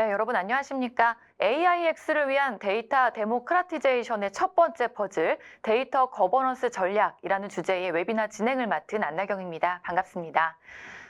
네, 여러분 안녕하십니까? AIX를 위한 데이터 데모크라티제이션의 첫 번째 퍼즐, 데이터 거버넌스 전략이라는 주제의 웨비나 진행을 맡은 안나경입니다. 반갑습니다.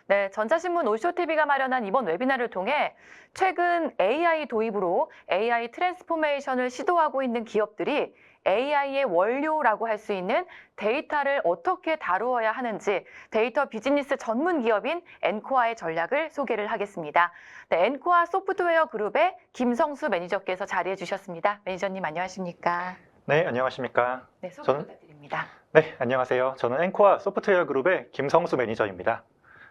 네, 전자신문 오쇼TV가 마련한 이번 웨비나를 통해 최근 AI 도입으로 AI 트랜스포메이션을 시도하고 있는 기업들이 AI의 원료라고 할 수 있는 데이터를 어떻게 다루어야 하는지 데이터 비즈니스 전문 기업인 엔코아의 전략을 소개를 하겠습니다. 네, 엔코아 소프트웨어 그룹의 김성수 매니저께서 자리해 주셨습니다. 매니저님 안녕하십니까? 네, 안녕하십니까? 네, 소개 부탁드립니다. 네, 안녕하세요. 저는 엔코아 소프트웨어 그룹의 김성수 매니저입니다.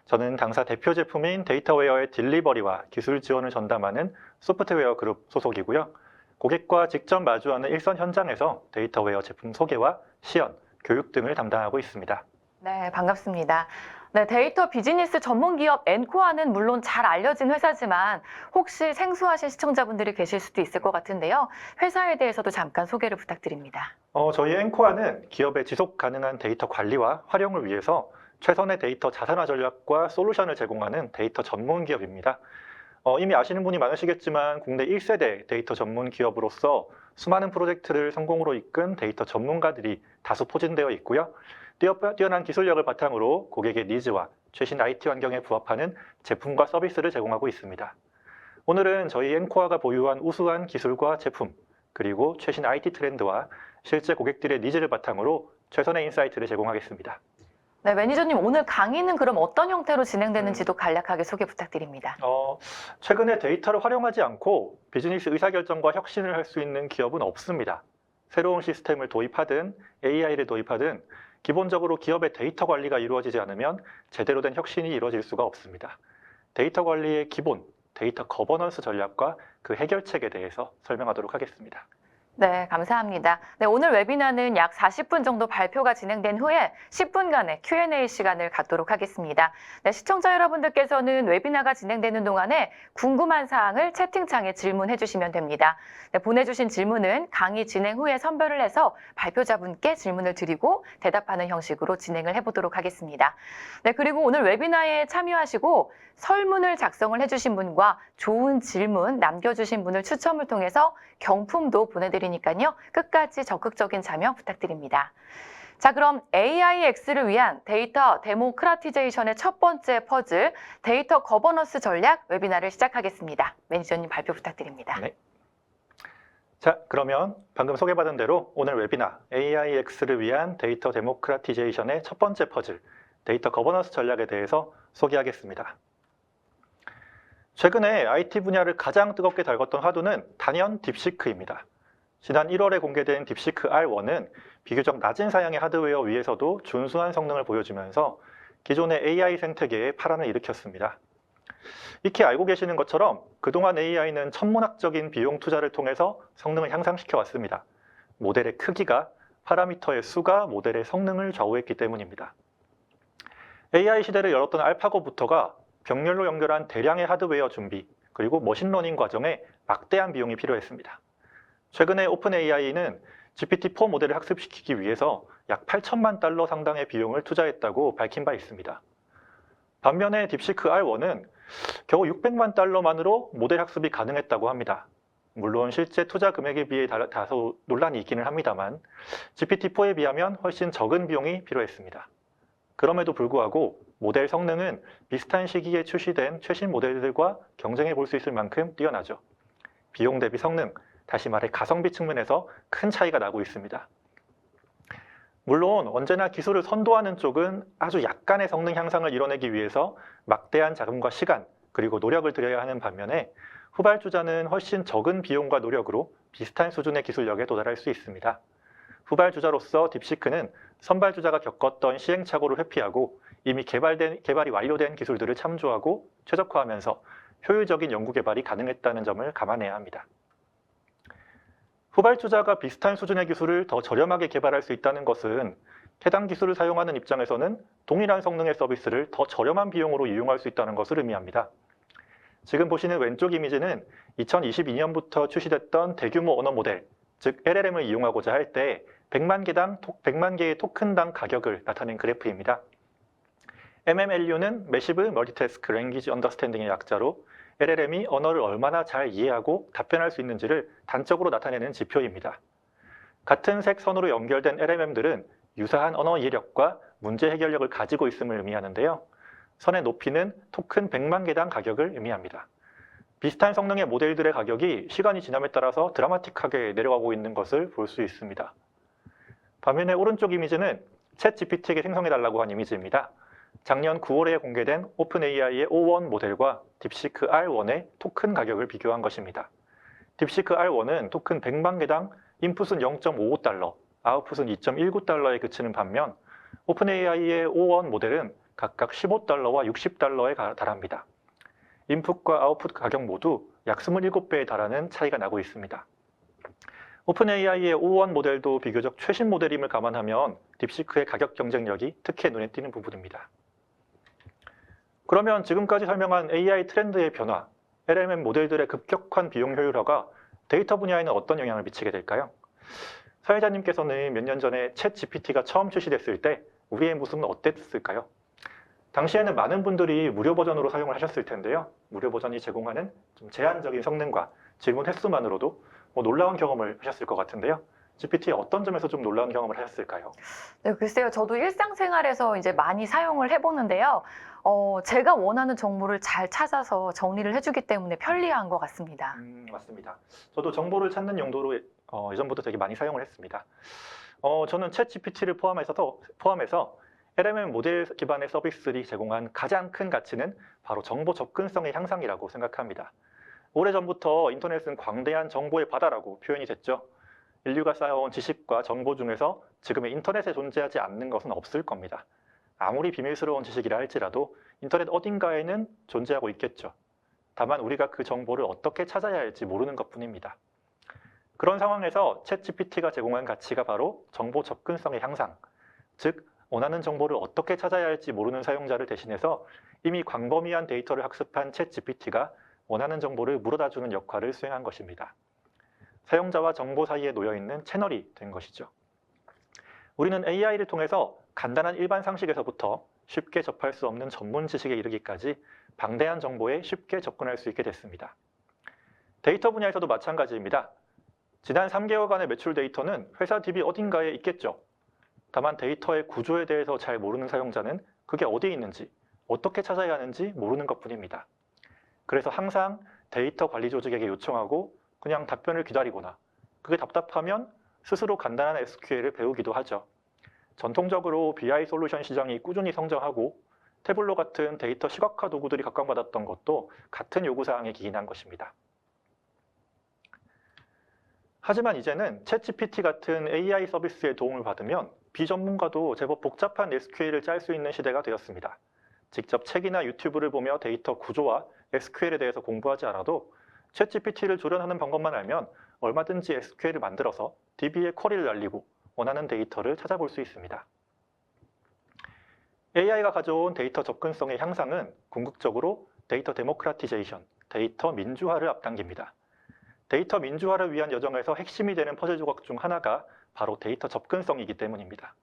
저는 당사 대표 제품인 데이터웨어의 딜리버리와 기술 지원을 전담하는 소프트웨어 그룹 소속이고요. 고객과 직접 마주하는 일선 현장에서 데이터웨어 제품 소개와 시연, 교육 등을 담당하고 있습니다. 네, 반갑습니다. 네, 데이터 비즈니스 전문 기업 엔코아는 물론 잘 알려진 회사지만 혹시 생소하신 시청자분들이 계실 수도 있을 것 같은데요. 회사에 대해서도 잠깐 소개를 부탁드립니다. 저희 엔코아는 기업의 지속 가능한 데이터 관리와 활용을 위해서 최선의 데이터 자산화 전략과 솔루션을 제공하는 데이터 전문 기업입니다. 이미 아시는 분이 많으시겠지만 국내 1세대 데이터 전문 기업으로서 수많은 프로젝트를 성공으로 이끈 데이터 전문가들이 다수 포진되어 있고요. 뛰어난 기술력을 바탕으로 고객의 니즈와 최신 IT 환경에 부합하는 제품과 서비스를 제공하고 있습니다. 오늘은 저희 엔코아가 보유한 우수한 기술과 제품, 그리고 최신 IT 트렌드와 실제 고객들의 니즈를 바탕으로 최선의 인사이트를 제공하겠습니다. 네, 매니저님 오늘 강의는 그럼 어떤 형태로 진행되는지도 간략하게 소개 부탁드립니다. 최근에 데이터를 활용하지 않고 비즈니스 의사결정과 혁신을 할 수 있는 기업은 없습니다. 새로운 시스템을 도입하든 AI를 도입하든 기본적으로 기업의 데이터 관리가 이루어지지 않으면 제대로 된 혁신이 이루어질 수가 없습니다. 데이터 관리의 기본, 데이터 거버넌스 전략과 그 해결책에 대해서 설명하도록 하겠습니다. 네, 감사합니다. 네, 오늘 웨비나는 약 40분 정도 발표가 진행된 후에 10분간의 Q&A 시간을 갖도록 하겠습니다. 네, 시청자 여러분들께서는 웨비나가 진행되는 동안에 궁금한 사항을 채팅창에 질문해 주시면 됩니다. 네, 보내주신 질문은 강의 진행 후에 선별을 해서 발표자분께 질문을 드리고 대답하는 형식으로 진행을 해보도록 하겠습니다. 네, 그리고 오늘 웨비나에 참여하시고 설문을 작성을 해주신 분과 좋은 질문 남겨주신 분을 추첨을 통해서 경품도 보내드리니까요. 끝까지 적극적인 참여 부탁드립니다. 자, 그럼 AIX를 위한 데이터 데모크라티제이션의 첫 번째 퍼즐, 데이터 거버넌스 전략 웨비나를 시작하겠습니다. 매니저님 발표 부탁드립니다. 네. 자, 그러면 방금 소개받은 대로 오늘 웨비나 AIX를 위한 데이터 데모크라티제이션의 첫 번째 퍼즐, 데이터 거버넌스 전략에 대해서 소개하겠습니다. 최근에 IT 분야를 가장 뜨겁게 달궜던 화두는 단연 딥시크입니다. 지난 1월에 공개된 딥시크 R1은 비교적 낮은 사양의 하드웨어 위에서도 준수한 성능을 보여주면서 기존의 AI 생태계에 파란을 일으켰습니다. 익히 알고 계시는 것처럼 그동안 AI는 천문학적인 비용 투자를 통해서 성능을 향상시켜 왔습니다. 모델의 크기가, 파라미터의 수가 모델의 성능을 좌우했기 때문입니다. AI 시대를 열었던 알파고부터가 병렬로 연결한 대량의 하드웨어 준비, 그리고 머신러닝 과정에 막대한 비용이 필요했습니다. 최근에 오픈AI는 GPT-4 모델을 학습시키기 위해서 약 8천만 달러 상당의 비용을 투자했다고 밝힌 바 있습니다. 반면에 딥시크 R1은 겨우 600만 달러만으로 모델 학습이 가능했다고 합니다. 물론 실제 투자 금액에 비해 다소 논란이 있기는 합니다만 GPT-4에 비하면 훨씬 적은 비용이 필요했습니다. 그럼에도 불구하고 모델 성능은 비슷한 시기에 출시된 최신 모델들과 경쟁해 볼 수 있을 만큼 뛰어나죠. 비용 대비 성능, 다시 말해 가성비 측면에서 큰 차이가 나고 있습니다. 물론 언제나 기술을 선도하는 쪽은 아주 약간의 성능 향상을 이뤄내기 위해서 막대한 자금과 시간, 그리고 노력을 들여야 하는 반면에 후발주자는 훨씬 적은 비용과 노력으로 비슷한 수준의 기술력에 도달할 수 있습니다. 후발주자로서 딥시크는 선발주자가 겪었던 시행착오를 회피하고 이미 개발이 완료된 기술들을 참조하고 최적화하면서 효율적인 연구 개발이 가능했다는 점을 감안해야 합니다. 후발주자가 비슷한 수준의 기술을 더 저렴하게 개발할 수 있다는 것은 해당 기술을 사용하는 입장에서는 동일한 성능의 서비스를 더 저렴한 비용으로 이용할 수 있다는 것을 의미합니다. 지금 보시는 왼쪽 이미지는 2022년부터 출시됐던 대규모 언어 모델, 즉 LLM을 이용하고자 할 때 100만 개의 토큰당 가격을 나타낸 그래프입니다. MMLU는 Massive Multitask Language Understanding의 약자로 LLM이 언어를 얼마나 잘 이해하고 답변할 수 있는지를 단적으로 나타내는 지표입니다. 같은 색 선으로 연결된 LLM들은 유사한 언어 이해력과 문제 해결력을 가지고 있음을 의미하는데요. 선의 높이는 토큰 100만 개당 가격을 의미합니다. 비슷한 성능의 모델들의 가격이 시간이 지남에 따라서 드라마틱하게 내려가고 있는 것을 볼 수 있습니다. 반면에 오른쪽 이미지는 챗GPT에게 생성해달라고 한 이미지입니다. 작년 9월에 공개된 오픈AI의 O1 모델과 딥시크 R1의 토큰 가격을 비교한 것입니다. 딥시크 R1은 토큰 100만 개당 인풋은 0.55달러, 아웃풋은 2.19달러에 그치는 반면 오픈AI의 O1 모델은 각각 15달러와 60달러에 달합니다. 인풋과 아웃풋 가격 모두 약 27배에 달하는 차이가 나고 있습니다. 오픈AI의 O1 모델도 비교적 최신 모델임을 감안하면 딥시크의 가격 경쟁력이 특히 눈에 띄는 부분입니다. 그러면 지금까지 설명한 AI 트렌드의 변화, LLM 모델들의 급격한 비용 효율화가 데이터 분야에는 어떤 영향을 미치게 될까요? 사회자님께서는 몇 년 전에 챗 GPT가 처음 출시됐을 때 우리의 모습은 어땠을까요? 당시에는 많은 분들이 무료 버전으로 사용을 하셨을 텐데요. 무료 버전이 제공하는 좀 제한적인 성능과 질문 횟수만으로도 놀라운 경험을 하셨을 것 같은데요. GPT의 어떤 점에서 좀 놀라운 경험을 하셨을까요? 네, 글쎄요. 저도 일상생활에서 이제 많이 사용을 해보는데요. 제가 원하는 정보를 잘 찾아서 정리를 해주기 때문에 편리한 것 같습니다. 맞습니다. 저도 정보를 찾는 용도로 예전부터 되게 많이 사용을 했습니다. 저는 챗 GPT를 포함해서 LLM 모델 기반의 서비스들이 제공한 가장 큰 가치는 바로 정보 접근성의 향상이라고 생각합니다. 오래전부터 인터넷은 광대한 정보의 바다라고 표현이 됐죠. 인류가 쌓아온 지식과 정보 중에서 지금의 인터넷에 존재하지 않는 것은 없을 겁니다. 아무리 비밀스러운 지식이라 할지라도 인터넷 어딘가에는 존재하고 있겠죠. 다만 우리가 그 정보를 어떻게 찾아야 할지 모르는 것뿐입니다. 그런 상황에서 챗 GPT가 제공한 가치가 바로 정보 접근성의 향상, 즉 원하는 정보를 어떻게 찾아야 할지 모르는 사용자를 대신해서 이미 광범위한 데이터를 학습한 챗 GPT가 원하는 정보를 물어다주는 역할을 수행한 것입니다. 사용자와 정보 사이에 놓여있는 채널이 된 것이죠. 우리는 AI를 통해서 간단한 일반 상식에서부터 쉽게 접할 수 없는 전문 지식에 이르기까지 방대한 정보에 쉽게 접근할 수 있게 됐습니다. 데이터 분야에서도 마찬가지입니다. 지난 3개월간의 매출 데이터는 회사 DB 어딘가에 있겠죠. 다만 데이터의 구조에 대해서 잘 모르는 사용자는 그게 어디에 있는지, 어떻게 찾아야 하는지 모르는 것뿐입니다. 그래서 항상 데이터 관리 조직에게 요청하고 그냥 답변을 기다리거나 그게 답답하면 스스로 간단한 SQL을 배우기도 하죠. 전통적으로 BI 솔루션 시장이 꾸준히 성장하고 태블로 같은 데이터 시각화 도구들이 각광받았던 것도 같은 요구사항에 기인한 것입니다. 하지만 이제는 챗GPT 같은 AI 서비스의 도움을 받으면 비전문가도 제법 복잡한 SQL을 짤 수 있는 시대가 되었습니다. 직접 책이나 유튜브를 보며 데이터 구조와 SQL에 대해서 공부하지 않아도 챗GPT를 조련하는 방법만 알면 얼마든지 SQL을 만들어서 DB에 쿼리를 날리고 원하는 데이터를 찾아볼 수 있습니다. AI가 가져온 데이터 접근성의 향상은 궁극적으로 데이터 데모크라티제이션, 데이터 민주화를 앞당깁니다. 데이터 민주화를 위한 여정에서 핵심이 되는 퍼즐 조각 중 하나가 바로 데이터 접근성이기 때문입니다.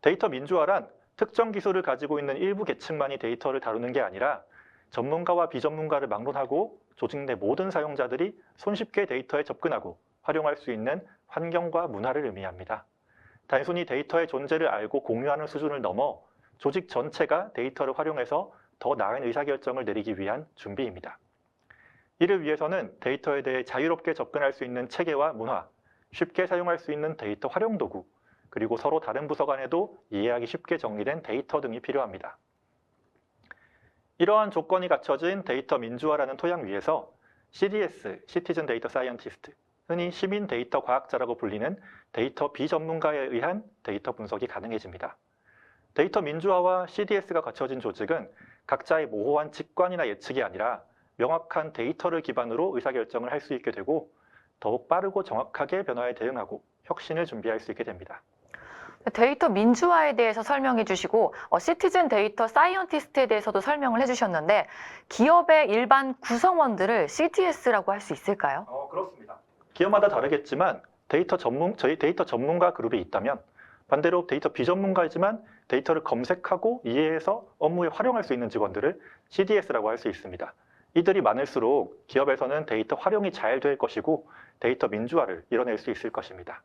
데이터 민주화란 특정 기술을 가지고 있는 일부 계층만이 데이터를 다루는 게 아니라 전문가와 비전문가를 막론하고 조직 내 모든 사용자들이 손쉽게 데이터에 접근하고 활용할 수 있는 환경과 문화를 의미합니다. 단순히 데이터의 존재를 알고 공유하는 수준을 넘어 조직 전체가 데이터를 활용해서 더 나은 의사결정을 내리기 위한 준비입니다. 이를 위해서는 데이터에 대해 자유롭게 접근할 수 있는 체계와 문화, 쉽게 사용할 수 있는 데이터 활용 도구, 그리고 서로 다른 부서 간에도 이해하기 쉽게 정리된 데이터 등이 필요합니다. 이러한 조건이 갖춰진 데이터 민주화라는 토양 위에서 CDS, 시티즌 데이터 사이언티스트, 흔히 시민 데이터 과학자라고 불리는 데이터 비전문가에 의한 데이터 분석이 가능해집니다. 데이터 민주화와 CDS가 갖춰진 조직은 각자의 모호한 직관이나 예측이 아니라 명확한 데이터를 기반으로 의사결정을 할 수 있게 되고 더욱 빠르고 정확하게 변화에 대응하고 혁신을 준비할 수 있게 됩니다. 데이터 민주화에 대해서 설명해 주시고 시티즌 데이터 사이언티스트에 대해서도 설명을 해주셨는데 기업의 일반 구성원들을 CDS라고 할 수 있을까요? 그렇습니다. 기업마다 다르겠지만 저희 데이터 전문가 그룹이 있다면 반대로 데이터 비전문가이지만 데이터를 검색하고 이해해서 업무에 활용할 수 있는 직원들을 CDS라고 할 수 있습니다. 이들이 많을수록 기업에서는 데이터 활용이 잘 될 것이고 데이터 민주화를 이뤄낼 수 있을 것입니다.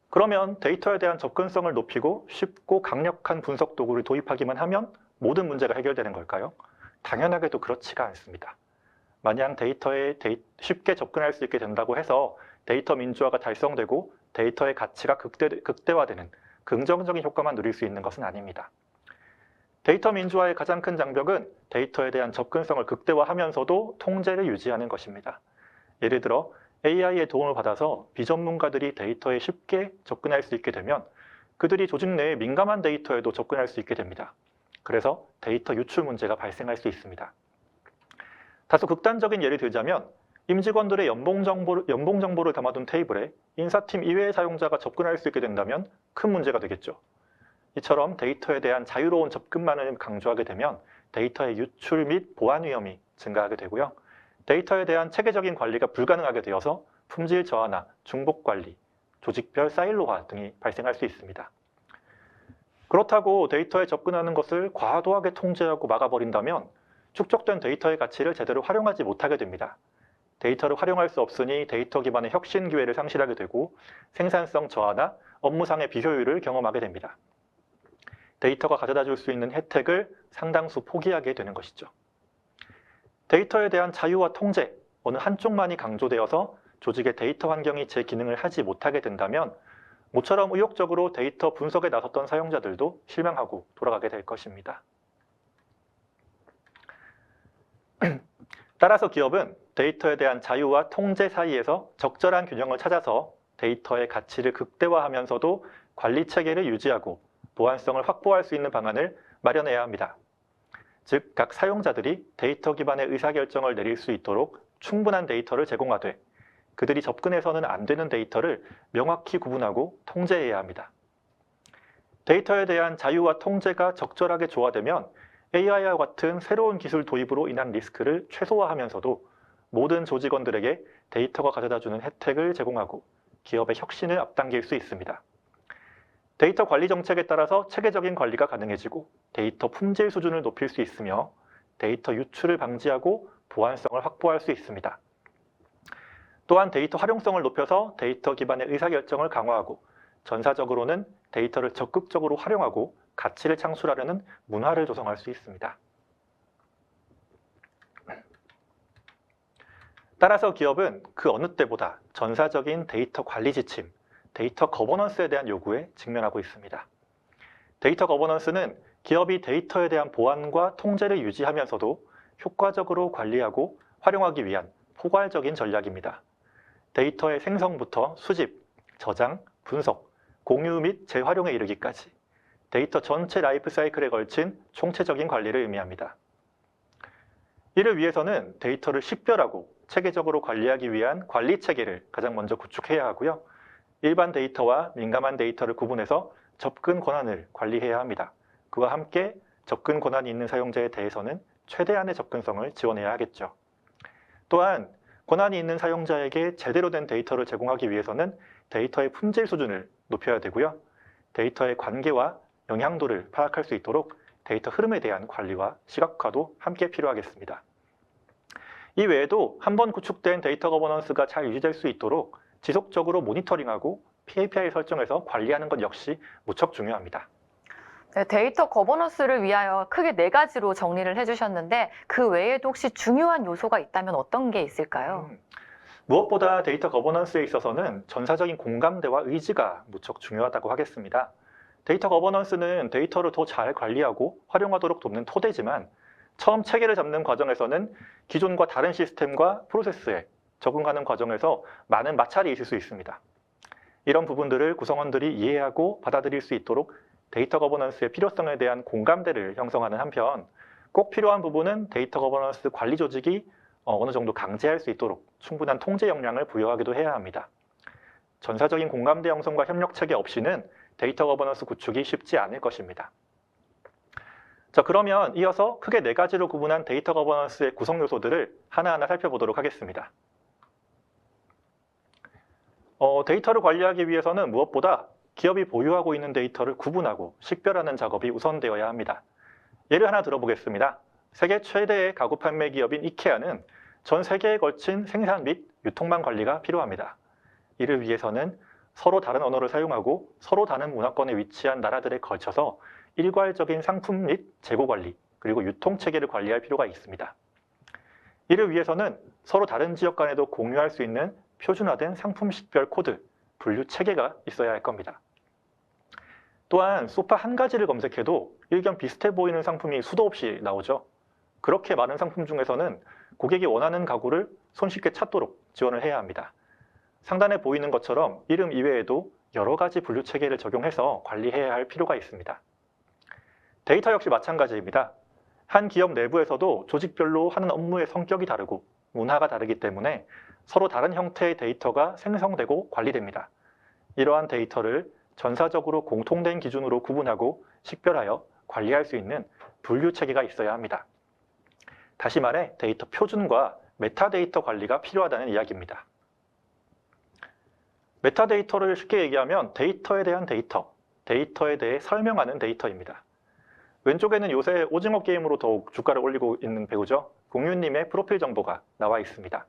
그러면 데이터에 대한 접근성을 높이고 쉽고 강력한 분석 도구를 도입하기만 하면 모든 문제가 해결되는 걸까요? 당연하게도 그렇지가 않습니다. 마냥 데이터에 쉽게 접근할 수 있게 된다고 해서 데이터 민주화가 달성되고 데이터의 가치가 극대화되는 긍정적인 효과만 누릴 수 있는 것은 아닙니다. 데이터 민주화의 가장 큰 장벽은 데이터에 대한 접근성을 극대화하면서도 통제를 유지하는 것입니다. 예를 들어 AI의 도움을 받아서 비전문가들이 데이터에 쉽게 접근할 수 있게 되면 그들이 조직 내의 민감한 데이터에도 접근할 수 있게 됩니다. 그래서 데이터 유출 문제가 발생할 수 있습니다. 다소 극단적인 예를 들자면 임직원들의 연봉 정보를 담아둔 테이블에 인사팀 이외의 사용자가 접근할 수 있게 된다면 큰 문제가 되겠죠. 이처럼 데이터에 대한 자유로운 접근만을 강조하게 되면 데이터의 유출 및 보안 위험이 증가하게 되고요. 데이터에 대한 체계적인 관리가 불가능하게 되어서 품질 저하나 중복 관리, 조직별 사일로화 등이 발생할 수 있습니다. 그렇다고 데이터에 접근하는 것을 과도하게 통제하고 막아버린다면 축적된 데이터의 가치를 제대로 활용하지 못하게 됩니다. 데이터를 활용할 수 없으니 데이터 기반의 혁신 기회를 상실하게 되고 생산성 저하나 업무상의 비효율을 경험하게 됩니다. 데이터가 가져다 줄 수 있는 혜택을 상당수 포기하게 되는 것이죠. 데이터에 대한 자유와 통제, 어느 한쪽만이 강조되어서 조직의 데이터 환경이 제 기능을 하지 못하게 된다면 모처럼 의욕적으로 데이터 분석에 나섰던 사용자들도 실망하고 돌아가게 될 것입니다. 따라서 기업은 데이터에 대한 자유와 통제 사이에서 적절한 균형을 찾아서 데이터의 가치를 극대화하면서도 관리 체계를 유지하고 보안성을 확보할 수 있는 방안을 마련해야 합니다. 즉, 각 사용자들이 데이터 기반의 의사결정을 내릴 수 있도록 충분한 데이터를 제공하되 그들이 접근해서는 안 되는 데이터를 명확히 구분하고 통제해야 합니다. 데이터에 대한 자유와 통제가 적절하게 조화되면 AI와 같은 새로운 기술 도입으로 인한 리스크를 최소화하면서도 모든 조직원들에게 데이터가 가져다주는 혜택을 제공하고 기업의 혁신을 앞당길 수 있습니다. 데이터 관리 정책에 따라서 체계적인 관리가 가능해지고 데이터 품질 수준을 높일 수 있으며 데이터 유출을 방지하고 보안성을 확보할 수 있습니다. 또한 데이터 활용성을 높여서 데이터 기반의 의사결정을 강화하고 전사적으로는 데이터를 적극적으로 활용하고 가치를 창출하려는 문화를 조성할 수 있습니다. 따라서 기업은 그 어느 때보다 전사적인 데이터 관리 지침, 데이터 거버넌스에 대한 요구에 직면하고 있습니다. 데이터 거버넌스는 기업이 데이터에 대한 보안과 통제를 유지하면서도 효과적으로 관리하고 활용하기 위한 포괄적인 전략입니다. 데이터의 생성부터 수집, 저장, 분석, 공유 및 재활용에 이르기까지 데이터 전체 라이프 사이클에 걸친 총체적인 관리를 의미합니다. 이를 위해서는 데이터를 식별하고 체계적으로 관리하기 위한 관리 체계를 가장 먼저 구축해야 하고요. 일반 데이터와 민감한 데이터를 구분해서 접근 권한을 관리해야 합니다. 그와 함께 접근 권한이 있는 사용자에 대해서는 최대한의 접근성을 지원해야 하겠죠. 또한 권한이 있는 사용자에게 제대로 된 데이터를 제공하기 위해서는 데이터의 품질 수준을 높여야 되고요. 데이터의 관계와 영향도를 파악할 수 있도록 데이터 흐름에 대한 관리와 시각화도 함께 필요하겠습니다. 이 외에도 한번 구축된 데이터 거버넌스가 잘 유지될 수 있도록 지속적으로 모니터링하고 KPI 설정해서 관리하는 것 역시 무척 중요합니다. 네, 데이터 거버넌스를 위하여 크게 4가지로 정리를 해주셨는데 그 외에도 혹시 중요한 요소가 있다면 어떤 게 있을까요? 무엇보다 데이터 거버넌스에 있어서는 전사적인 공감대와 의지가 무척 중요하다고 하겠습니다. 데이터 거버넌스는 데이터를 더 잘 관리하고 활용하도록 돕는 토대지만 처음 체계를 잡는 과정에서는 기존과 다른 시스템과 프로세스에 적응하는 과정에서 많은 마찰이 있을 수 있습니다. 이런 부분들을 구성원들이 이해하고 받아들일 수 있도록 데이터 거버넌스의 필요성에 대한 공감대를 형성하는 한편 꼭 필요한 부분은 데이터 거버넌스 관리 조직이 어느 정도 강제할 수 있도록 충분한 통제 역량을 부여하기도 해야 합니다. 전사적인 공감대 형성과 협력 체계 없이는 데이터 거버넌스 구축이 쉽지 않을 것입니다. 자, 그러면 이어서 크게 4가지로 구분한 데이터 거버넌스의 구성 요소들을 하나하나 살펴보도록 하겠습니다. 데이터를 관리하기 위해서는 무엇보다 기업이 보유하고 있는 데이터를 구분하고 식별하는 작업이 우선되어야 합니다. 예를 하나 들어보겠습니다. 세계 최대의 가구 판매 기업인 이케아는 전 세계에 걸친 생산 및 유통망 관리가 필요합니다. 이를 위해서는 서로 다른 언어를 사용하고 서로 다른 문화권에 위치한 나라들에 걸쳐서 일괄적인 상품 및 재고 관리, 그리고 유통 체계를 관리할 필요가 있습니다. 이를 위해서는 서로 다른 지역 간에도 공유할 수 있는 표준화된 상품 식별 코드, 분류 체계가 있어야 할 겁니다. 또한 소파 한 가지를 검색해도 일견 비슷해 보이는 상품이 수도 없이 나오죠. 그렇게 많은 상품 중에서는 고객이 원하는 가구를 손쉽게 찾도록 지원을 해야 합니다. 상단에 보이는 것처럼 이름 이외에도 여러 가지 분류 체계를 적용해서 관리해야 할 필요가 있습니다. 데이터 역시 마찬가지입니다. 한 기업 내부에서도 조직별로 하는 업무의 성격이 다르고 문화가 다르기 때문에 서로 다른 형태의 데이터가 생성되고 관리됩니다. 이러한 데이터를 전사적으로 공통된 기준으로 구분하고 식별하여 관리할 수 있는 분류 체계가 있어야 합니다. 다시 말해 데이터 표준과 메타데이터 관리가 필요하다는 이야기입니다. 메타데이터를 쉽게 얘기하면 데이터에 대한 데이터, 데이터에 대해 설명하는 데이터입니다. 왼쪽에는 요새 오징어 게임으로 더욱 주가를 올리고 있는 배우죠. 공유님의 프로필 정보가 나와 있습니다.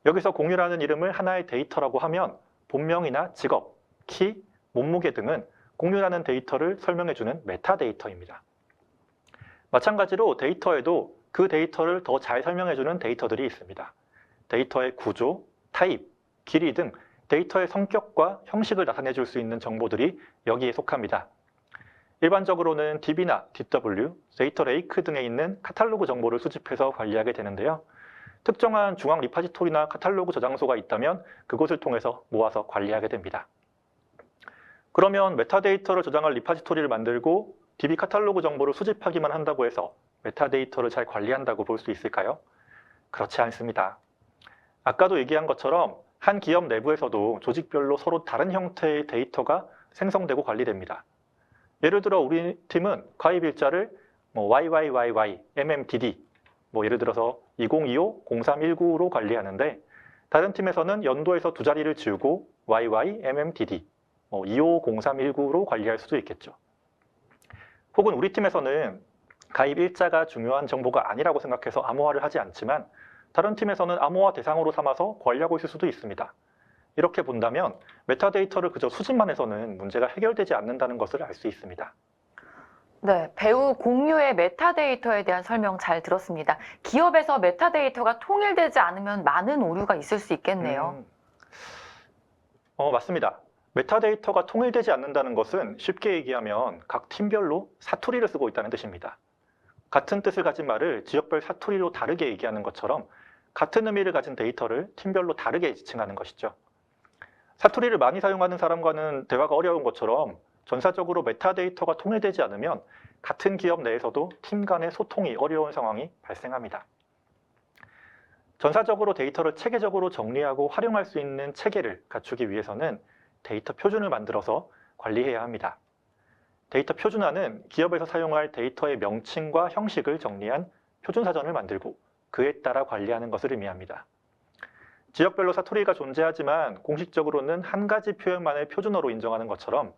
여기서 공유라는 이름을 하나의 데이터라고 하면 본명이나 직업, 키, 몸무게 등은 공유라는 데이터를 설명해주는 메타데이터입니다. 마찬가지로 데이터에도 그 데이터를 더 잘 설명해주는 데이터들이 있습니다. 데이터의 구조, 타입, 길이 등 데이터의 성격과 형식을 나타내줄 수 있는 정보들이 여기에 속합니다. 일반적으로는 DB나 DW, 데이터 레이크 등에 있는 카탈로그 정보를 수집해서 관리하게 되는데요. 특정한 중앙 리파지토리나 카탈로그 저장소가 있다면 그곳을 통해서 모아서 관리하게 됩니다. 그러면 메타데이터를 저장할 리파지토리를 만들고 DB 카탈로그 정보를 수집하기만 한다고 해서 메타데이터를 잘 관리한다고 볼 수 있을까요? 그렇지 않습니다. 아까도 얘기한 것처럼 한 기업 내부에서도 조직별로 서로 다른 형태의 데이터가 생성되고 관리됩니다. 예를 들어 우리 팀은 가입일자를 YYYY, MMDD, 예를 들어서 2025, 0319로 관리하는데 다른 팀에서는 연도에서 두 자리를 지우고 YY, MMDD, 25, 0319로 관리할 수도 있겠죠. 혹은 우리 팀에서는 가입 일자가 중요한 정보가 아니라고 생각해서 암호화를 하지 않지만 다른 팀에서는 암호화 대상으로 삼아서 관리하고 있을 수도 있습니다. 이렇게 본다면 메타데이터를 그저 수집만 해서는 문제가 해결되지 않는다는 것을 알 수 있습니다. 네, 배우 공유의 메타데이터에 대한 설명 잘 들었습니다. 기업에서 메타데이터가 통일되지 않으면 많은 오류가 있을 수 있겠네요. 맞습니다. 메타데이터가 통일되지 않는다는 것은 쉽게 얘기하면 각 팀별로 사투리를 쓰고 있다는 뜻입니다. 같은 뜻을 가진 말을 지역별 사투리로 다르게 얘기하는 것처럼 같은 의미를 가진 데이터를 팀별로 다르게 지칭하는 것이죠. 사투리를 많이 사용하는 사람과는 대화가 어려운 것처럼 전사적으로 메타데이터가 통일되지 않으면 같은 기업 내에서도 팀 간의 소통이 어려운 상황이 발생합니다. 전사적으로 데이터를 체계적으로 정리하고 활용할 수 있는 체계를 갖추기 위해서는 데이터 표준을 만들어서 관리해야 합니다. 데이터 표준화는 기업에서 사용할 데이터의 명칭과 형식을 정리한 표준사전을 만들고 그에 따라 관리하는 것을 의미합니다. 지역별로 사투리가 존재하지만 공식적으로는 한 가지 표현만을 표준어로 인정하는 것처럼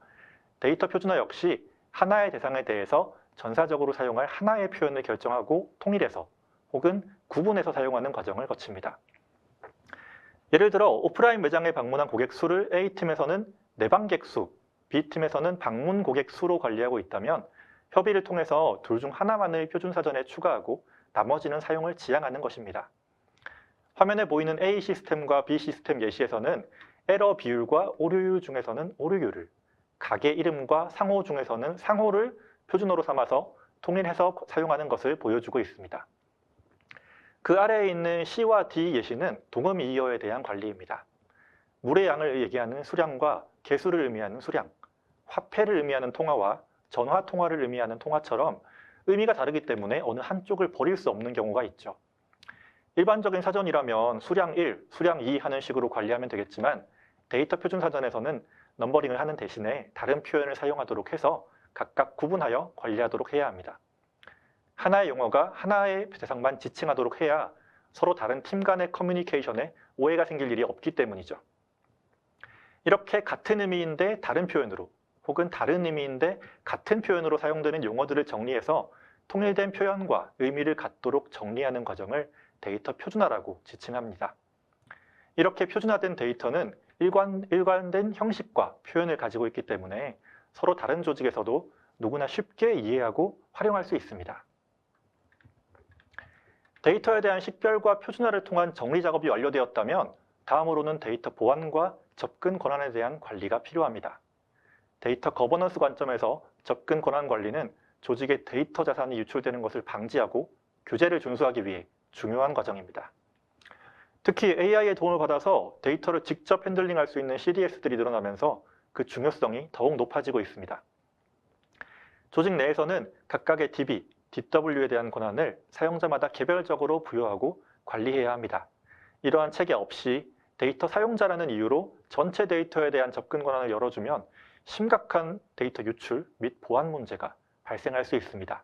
데이터 표준화 역시 하나의 대상에 대해서 전사적으로 사용할 하나의 표현을 결정하고 통일해서 혹은 구분해서 사용하는 과정을 거칩니다. 예를 들어 오프라인 매장에 방문한 고객 수를 A팀에서는 내방객 수, B팀에서는 방문 고객 수로 관리하고 있다면 협의를 통해서 둘 중 하나만을 표준사전에 추가하고 나머지는 사용을 지양하는 것입니다. 화면에 보이는 A 시스템과 B 시스템 예시에서는 에러 비율과 오류율 중에서는 오류율을, 가게 이름과 상호 중에서는 상호를 표준어로 삼아서 통일해서 사용하는 것을 보여주고 있습니다. 그 아래에 있는 C와 D 예시는 동음이어에 대한 관리입니다. 물의 양을 얘기하는 수량과 개수를 의미하는 수량, 화폐를 의미하는 통화와 전화 통화를 의미하는 통화처럼 의미가 다르기 때문에 어느 한쪽을 버릴 수 없는 경우가 있죠. 일반적인 사전이라면 수량 1, 수량 2 하는 식으로 관리하면 되겠지만 데이터 표준 사전에서는 넘버링을 하는 대신에 다른 표현을 사용하도록 해서 각각 구분하여 관리하도록 해야 합니다. 하나의 용어가 하나의 대상만 지칭하도록 해야 서로 다른 팀 간의 커뮤니케이션에 오해가 생길 일이 없기 때문이죠. 이렇게 같은 의미인데 다른 표현으로 혹은 다른 의미인데 같은 표현으로 사용되는 용어들을 정리해서 통일된 표현과 의미를 갖도록 정리하는 과정을 데이터 표준화라고 지칭합니다. 이렇게 표준화된 데이터는 일관된 형식과 표현을 가지고 있기 때문에 서로 다른 조직에서도 누구나 쉽게 이해하고 활용할 수 있습니다. 데이터에 대한 식별과 표준화를 통한 정리 작업이 완료되었다면 다음으로는 데이터 보안과 접근 권한에 대한 관리가 필요합니다. 데이터 거버넌스 관점에서 접근 권한 관리는 조직의 데이터 자산이 유출되는 것을 방지하고 규제를 준수하기 위해 중요한 과정입니다. 특히 AI의 도움을 받아서 데이터를 직접 핸들링할 수 있는 CDS들이 늘어나면서 그 중요성이 더욱 높아지고 있습니다. 조직 내에서는 각각의 DB, DW에 대한 권한을 사용자마다 개별적으로 부여하고 관리해야 합니다. 이러한 체계 없이 데이터 사용자라는 이유로 전체 데이터에 대한 접근 권한을 열어주면 심각한 데이터 유출 및 보안 문제가 발생할 수 있습니다.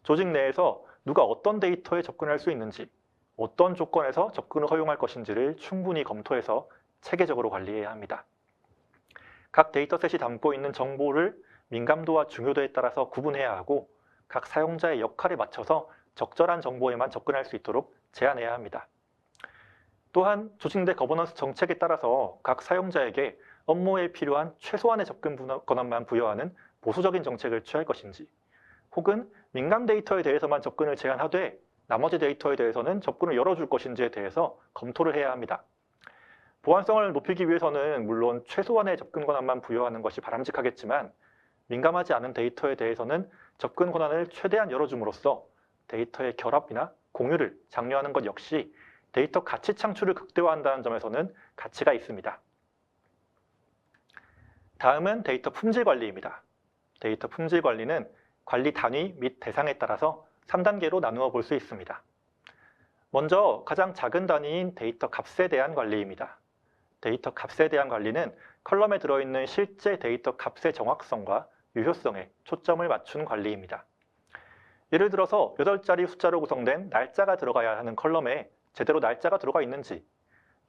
조직 내에서 누가 어떤 데이터에 접근할 수 있는지, 어떤 조건에서 접근을 허용할 것인지를 충분히 검토해서 체계적으로 관리해야 합니다. 각 데이터셋이 담고 있는 정보를 민감도와 중요도에 따라서 구분해야 하고 각 사용자의 역할에 맞춰서 적절한 정보에만 접근할 수 있도록 제한해야 합니다. 또한 조직 내 거버넌스 정책에 따라서 각 사용자에게 업무에 필요한 최소한의 접근 권한만 부여하는 보수적인 정책을 취할 것인지, 혹은 민감 데이터에 대해서만 접근을 제한하되 나머지 데이터에 대해서는 접근을 열어줄 것인지에 대해서 검토를 해야 합니다. 보안성을 높이기 위해서는 물론 최소한의 접근 권한만 부여하는 것이 바람직하겠지만 민감하지 않은 데이터에 대해서는 접근 권한을 최대한 열어줌으로써 데이터의 결합이나 공유를 장려하는 것 역시 데이터 가치 창출을 극대화한다는 점에서는 가치가 있습니다. 다음은 데이터 품질 관리입니다. 데이터 품질 관리는 관리 단위 및 대상에 따라서 3단계로 나누어 볼 수 있습니다. 먼저 가장 작은 단위인 데이터 값에 대한 관리입니다. 데이터 값에 대한 관리는 컬럼에 들어있는 실제 데이터 값의 정확성과 유효성에 초점을 맞춘 관리입니다. 예를 들어서 8자리 숫자로 구성된 날짜가 들어가야 하는 컬럼에 제대로 날짜가 들어가 있는지,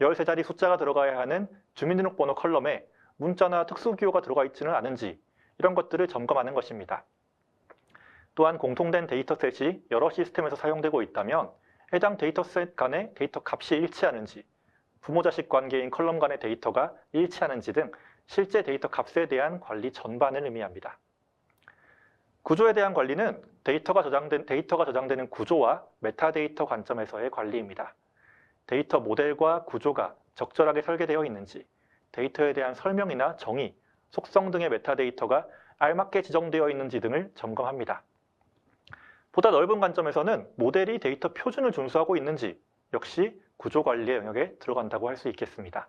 13자리 숫자가 들어가야 하는 주민등록번호 컬럼에 문자나 특수기호가 들어가 있지는 않은지 이런 것들을 점검하는 것입니다. 또한 공통된 데이터셋이 여러 시스템에서 사용되고 있다면 해당 데이터셋 간의 데이터 값이 일치하는지, 부모-자식 관계인 컬럼 간의 데이터가 일치하는지 등 실제 데이터 값에 대한 관리 전반을 의미합니다. 구조에 대한 관리는 데이터가 저장되는 구조와 메타데이터 관점에서의 관리입니다. 데이터 모델과 구조가 적절하게 설계되어 있는지, 데이터에 대한 설명이나 정의, 속성 등의 메타데이터가 알맞게 지정되어 있는지 등을 점검합니다. 보다 넓은 관점에서는 모델이 데이터 표준을 준수하고 있는지 역시 구조 관리의 영역에 들어간다고 할 수 있겠습니다.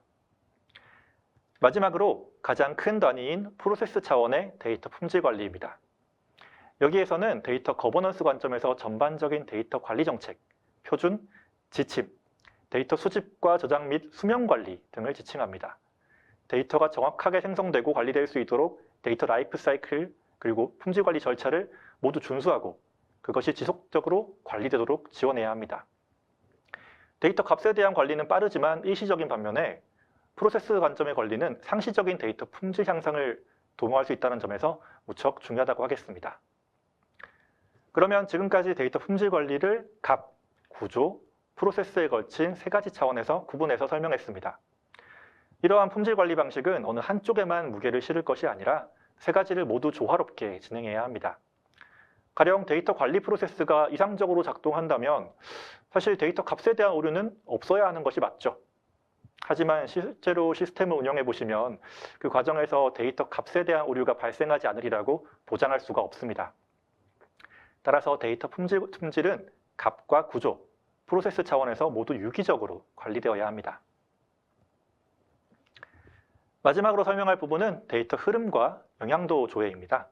마지막으로 가장 큰 단위인 프로세스 차원의 데이터 품질 관리입니다. 여기에서는 데이터 거버넌스 관점에서 전반적인 데이터 관리 정책, 표준, 지침, 데이터 수집과 저장 및 수명 관리 등을 지칭합니다. 데이터가 정확하게 생성되고 관리될 수 있도록 데이터 라이프 사이클 그리고 품질 관리 절차를 모두 준수하고 그것이 지속적으로 관리되도록 지원해야 합니다. 데이터 값에 대한 관리는 빠르지만 일시적인 반면에 프로세스 관점의 관리는 상시적인 데이터 품질 향상을 도모할 수 있다는 점에서 무척 중요하다고 하겠습니다. 그러면 지금까지 데이터 품질 관리를 값, 구조, 프로세스에 걸친 3가지 차원에서 구분해서 설명했습니다. 이러한 품질 관리 방식은 어느 한쪽에만 무게를 실을 것이 아니라 3가지를 모두 조화롭게 진행해야 합니다. 가령 데이터 관리 프로세스가 이상적으로 작동한다면 사실 데이터 값에 대한 오류는 없어야 하는 것이 맞죠. 하지만 실제로 시스템을 운영해 보시면 그 과정에서 데이터 값에 대한 오류가 발생하지 않으리라고 보장할 수가 없습니다. 따라서 데이터 품질은 값과 구조, 프로세스 차원에서 모두 유기적으로 관리되어야 합니다. 마지막으로 설명할 부분은 데이터 흐름과 영향도 조회입니다.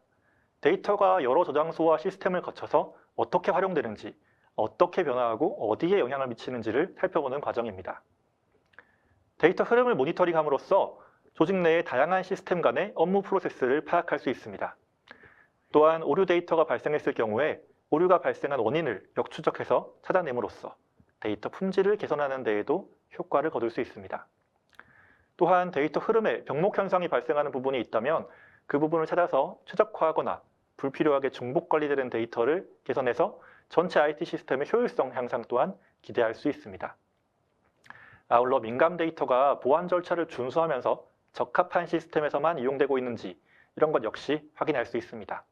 데이터가 여러 저장소와 시스템을 거쳐서 어떻게 활용되는지, 어떻게 변화하고 어디에 영향을 미치는지를 살펴보는 과정입니다. 데이터 흐름을 모니터링함으로써 조직 내의 다양한 시스템 간의 업무 프로세스를 파악할 수 있습니다. 또한 오류 데이터가 발생했을 경우에 오류가 발생한 원인을 역추적해서 찾아냄으로써 데이터 품질을 개선하는 데에도 효과를 거둘 수 있습니다. 또한 데이터 흐름에 병목 현상이 발생하는 부분이 있다면 그 부분을 찾아서 최적화하거나 불필요하게 중복 관리되는 데이터를 개선해서 전체 IT 시스템의 효율성 향상 또한 기대할 수 있습니다. 아울러 민감 데이터가 보안 절차를 준수하면서 적합한 시스템에서만 이용되고 있는지 이런 것 역시 확인할 수 있습니다.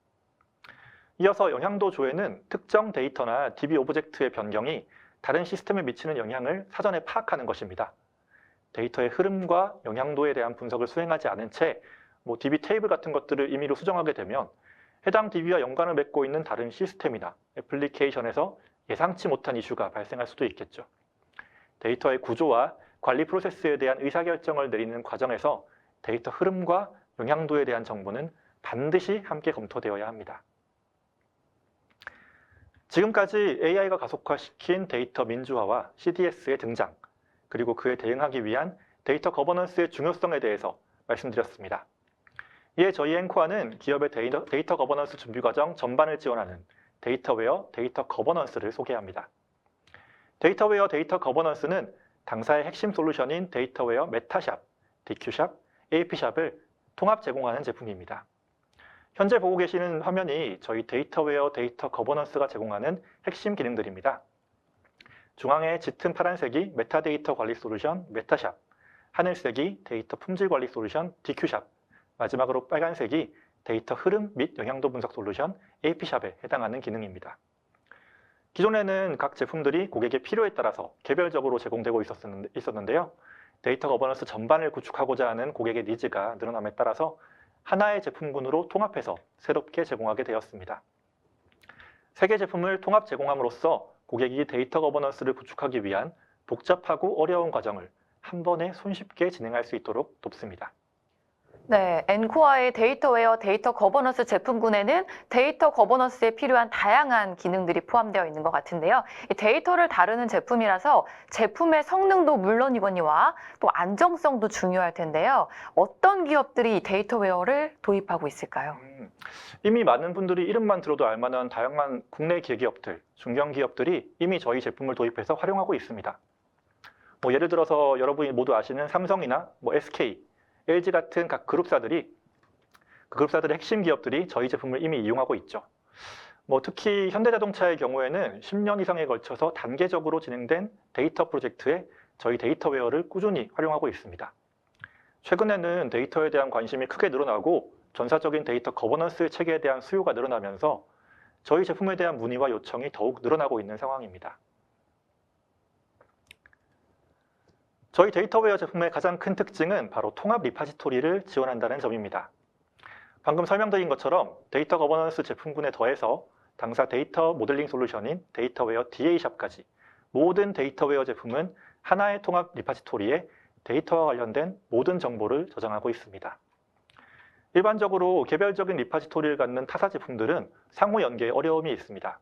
이어서 영향도 조회는 특정 데이터나 DB 오브젝트의 변경이 다른 시스템에 미치는 영향을 사전에 파악하는 것입니다. 데이터의 흐름과 영향도에 대한 분석을 수행하지 않은 채 DB 테이블 같은 것들을 임의로 수정하게 되면 해당 DB와 연관을 맺고 있는 다른 시스템이나 애플리케이션에서 예상치 못한 이슈가 발생할 수도 있겠죠. 데이터의 구조와 관리 프로세스에 대한 의사결정을 내리는 과정에서 데이터 흐름과 영향도에 대한 정보는 반드시 함께 검토되어야 합니다. 지금까지 AI가 가속화시킨 데이터 민주화와 CDS의 등장, 그리고 그에 대응하기 위한 데이터 거버넌스의 중요성에 대해서 말씀드렸습니다. 이에 저희 앵코아는 기업의 데이터 거버넌스 준비 과정 전반을 지원하는 데이터웨어 데이터 거버넌스를 소개합니다. 데이터웨어 데이터 거버넌스는 당사의 핵심 솔루션인 데이터웨어 메타샵, DQ샵, AP샵을 통합 제공하는 제품입니다. 현재 보고 계시는 화면이 저희 데이터웨어 데이터 거버넌스가 제공하는 핵심 기능들입니다. 중앙에 짙은 파란색이 메타데이터 관리 솔루션 메타샵, 하늘색이 데이터 품질 관리 솔루션 DQ샵, 마지막으로 빨간색이 데이터 흐름 및 영향도 분석 솔루션 AP샵에 해당하는 기능입니다. 기존에는 각 제품들이 고객의 필요에 따라서 개별적으로 제공되고 있었는데요. 데이터 거버넌스 전반을 구축하고자 하는 고객의 니즈가 늘어남에 따라서 하나의 제품군으로 통합해서 새롭게 제공하게 되었습니다. 세 개 제품을 통합 제공함으로써 고객이 데이터 거버넌스를 구축하기 위한 복잡하고 어려운 과정을 한 번에 손쉽게 진행할 수 있도록 돕습니다. 네, 앵코아의 데이터웨어 데이터 거버넌스 제품군에는 데이터 거버넌스에 필요한 다양한 기능들이 포함되어 있는 것 같은데요. 이 데이터를 다루는 제품이라서 제품의 성능도 물론이거니와 또 안정성도 중요할 텐데요. 어떤 기업들이 이 데이터웨어를 도입하고 있을까요? 이미 많은 분들이 이름만 들어도 알만한 다양한 국내 기업들, 중견기업들이 이미 저희 제품을 도입해서 활용하고 있습니다. 예를 들어서 여러분이 모두 아시는 삼성이나 SK, LG 같은 각 그룹사들의 핵심 기업들이 저희 제품을 이미 이용하고 있죠. 특히 현대자동차의 경우에는 10년 이상에 걸쳐서 단계적으로 진행된 데이터 프로젝트에 저희 데이터웨어를 꾸준히 활용하고 있습니다. 최근에는 데이터에 대한 관심이 크게 늘어나고 전사적인 데이터 거버넌스 체계에 대한 수요가 늘어나면서 저희 제품에 대한 문의와 요청이 더욱 늘어나고 있는 상황입니다. 저희 데이터웨어 제품의 가장 큰 특징은 바로 통합 리파지토리를 지원한다는 점입니다. 방금 설명드린 것처럼 데이터 거버넌스 제품군에 더해서 당사 데이터 모델링 솔루션인 데이터웨어 DA샵까지 모든 데이터웨어 제품은 하나의 통합 리파지토리에 데이터와 관련된 모든 정보를 저장하고 있습니다. 일반적으로 개별적인 리파지토리를 갖는 타사 제품들은 상호 연계에 어려움이 있습니다.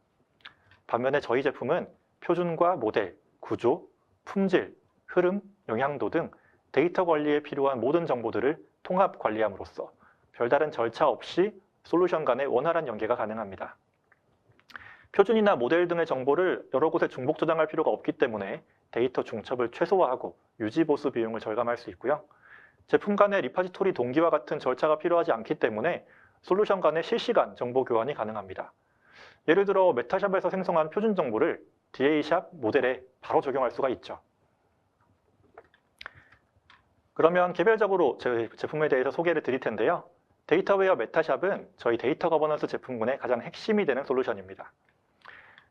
반면에 저희 제품은 표준과 모델, 구조, 품질, 흐름, 영향도 등 데이터 관리에 필요한 모든 정보들을 통합 관리함으로써 별다른 절차 없이 솔루션 간의 원활한 연계가 가능합니다. 표준이나 모델 등의 정보를 여러 곳에 중복 저장할 필요가 없기 때문에 데이터 중첩을 최소화하고 유지 보수 비용을 절감할 수 있고요. 제품 간의 리파지토리 동기와 같은 절차가 필요하지 않기 때문에 솔루션 간의 실시간 정보 교환이 가능합니다. 예를 들어 메타샵에서 생성한 표준 정보를 DA샵 모델에 바로 적용할 수가 있죠. 그러면 개별적으로 제 제품에 대해서 소개를 드릴 텐데요. 데이터웨어 메타샵은 저희 데이터 거버넌스 제품군의 가장 핵심이 되는 솔루션입니다.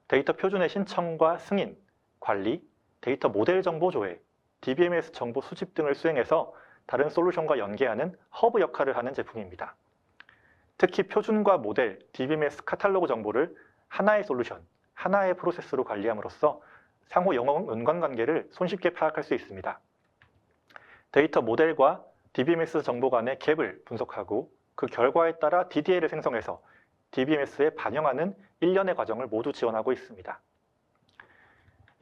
데이터 표준의 신청과 승인, 관리, 데이터 모델 정보 조회, DBMS 정보 수집 등을 수행해서 다른 솔루션과 연계하는 허브 역할을 하는 제품입니다. 특히 표준과 모델, DBMS 카탈로그 정보를 하나의 솔루션, 하나의 프로세스로 관리함으로써 상호 연관관계를 손쉽게 파악할 수 있습니다. 데이터 모델과 DBMS 정보 간의 갭을 분석하고 그 결과에 따라 DDL을 생성해서 DBMS에 반영하는 일련의 과정을 모두 지원하고 있습니다.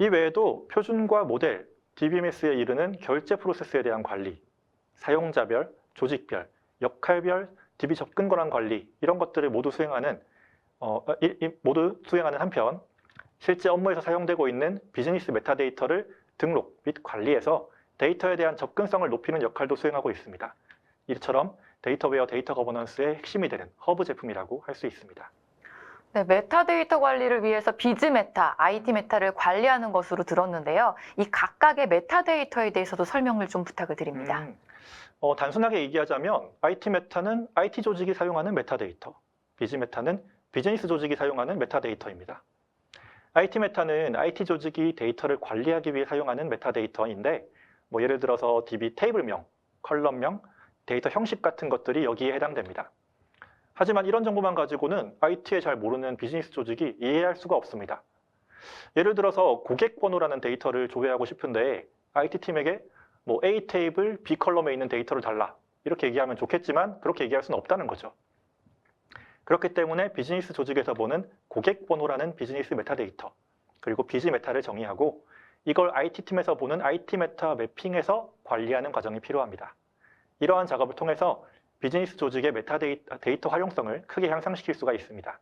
이 외에도 표준과 모델, DBMS에 이르는 결제 프로세스에 대한 관리, 사용자별, 조직별, 역할별 DB 접근 권한 관리 이런 것들을 모두 수행하는 한편 실제 업무에서 사용되고 있는 비즈니스 메타데이터를 등록 및 관리해서 데이터에 대한 접근성을 높이는 역할도 수행하고 있습니다. 이처럼 데이터웨어 데이터 거버넌스의 핵심이 되는 허브 제품이라고 할 수 있습니다. 네, 메타데이터 관리를 위해서 비즈메타, IT메타를 관리하는 것으로 들었는데요. 이 각각의 메타데이터에 대해서도 설명을 좀 부탁을 드립니다. 단순하게 얘기하자면 IT메타는 IT 조직이 사용하는 메타데이터, 비즈메타는 비즈니스 조직이 사용하는 메타데이터입니다. IT메타는 IT 조직이 데이터를 관리하기 위해 사용하는 메타데이터인데 예를 들어서 DB 테이블명, 컬럼명, 데이터 형식 같은 것들이 여기에 해당됩니다. 하지만 이런 정보만 가지고는 IT에 잘 모르는 비즈니스 조직이 이해할 수가 없습니다. 예를 들어서 고객 번호라는 데이터를 조회하고 싶은데 IT팀에게 A 테이블, B 컬럼에 있는 데이터를 달라 이렇게 얘기하면 좋겠지만 그렇게 얘기할 수는 없다는 거죠. 그렇기 때문에 비즈니스 조직에서 보는 고객 번호라는 비즈니스 메타데이터 그리고 비즈메타를 정의하고 이걸 IT팀에서 보는 IT메타 매핑해서 관리하는 과정이 필요합니다. 이러한 작업을 통해서 비즈니스 조직의 메타데이터 활용성을 크게 향상시킬 수가 있습니다.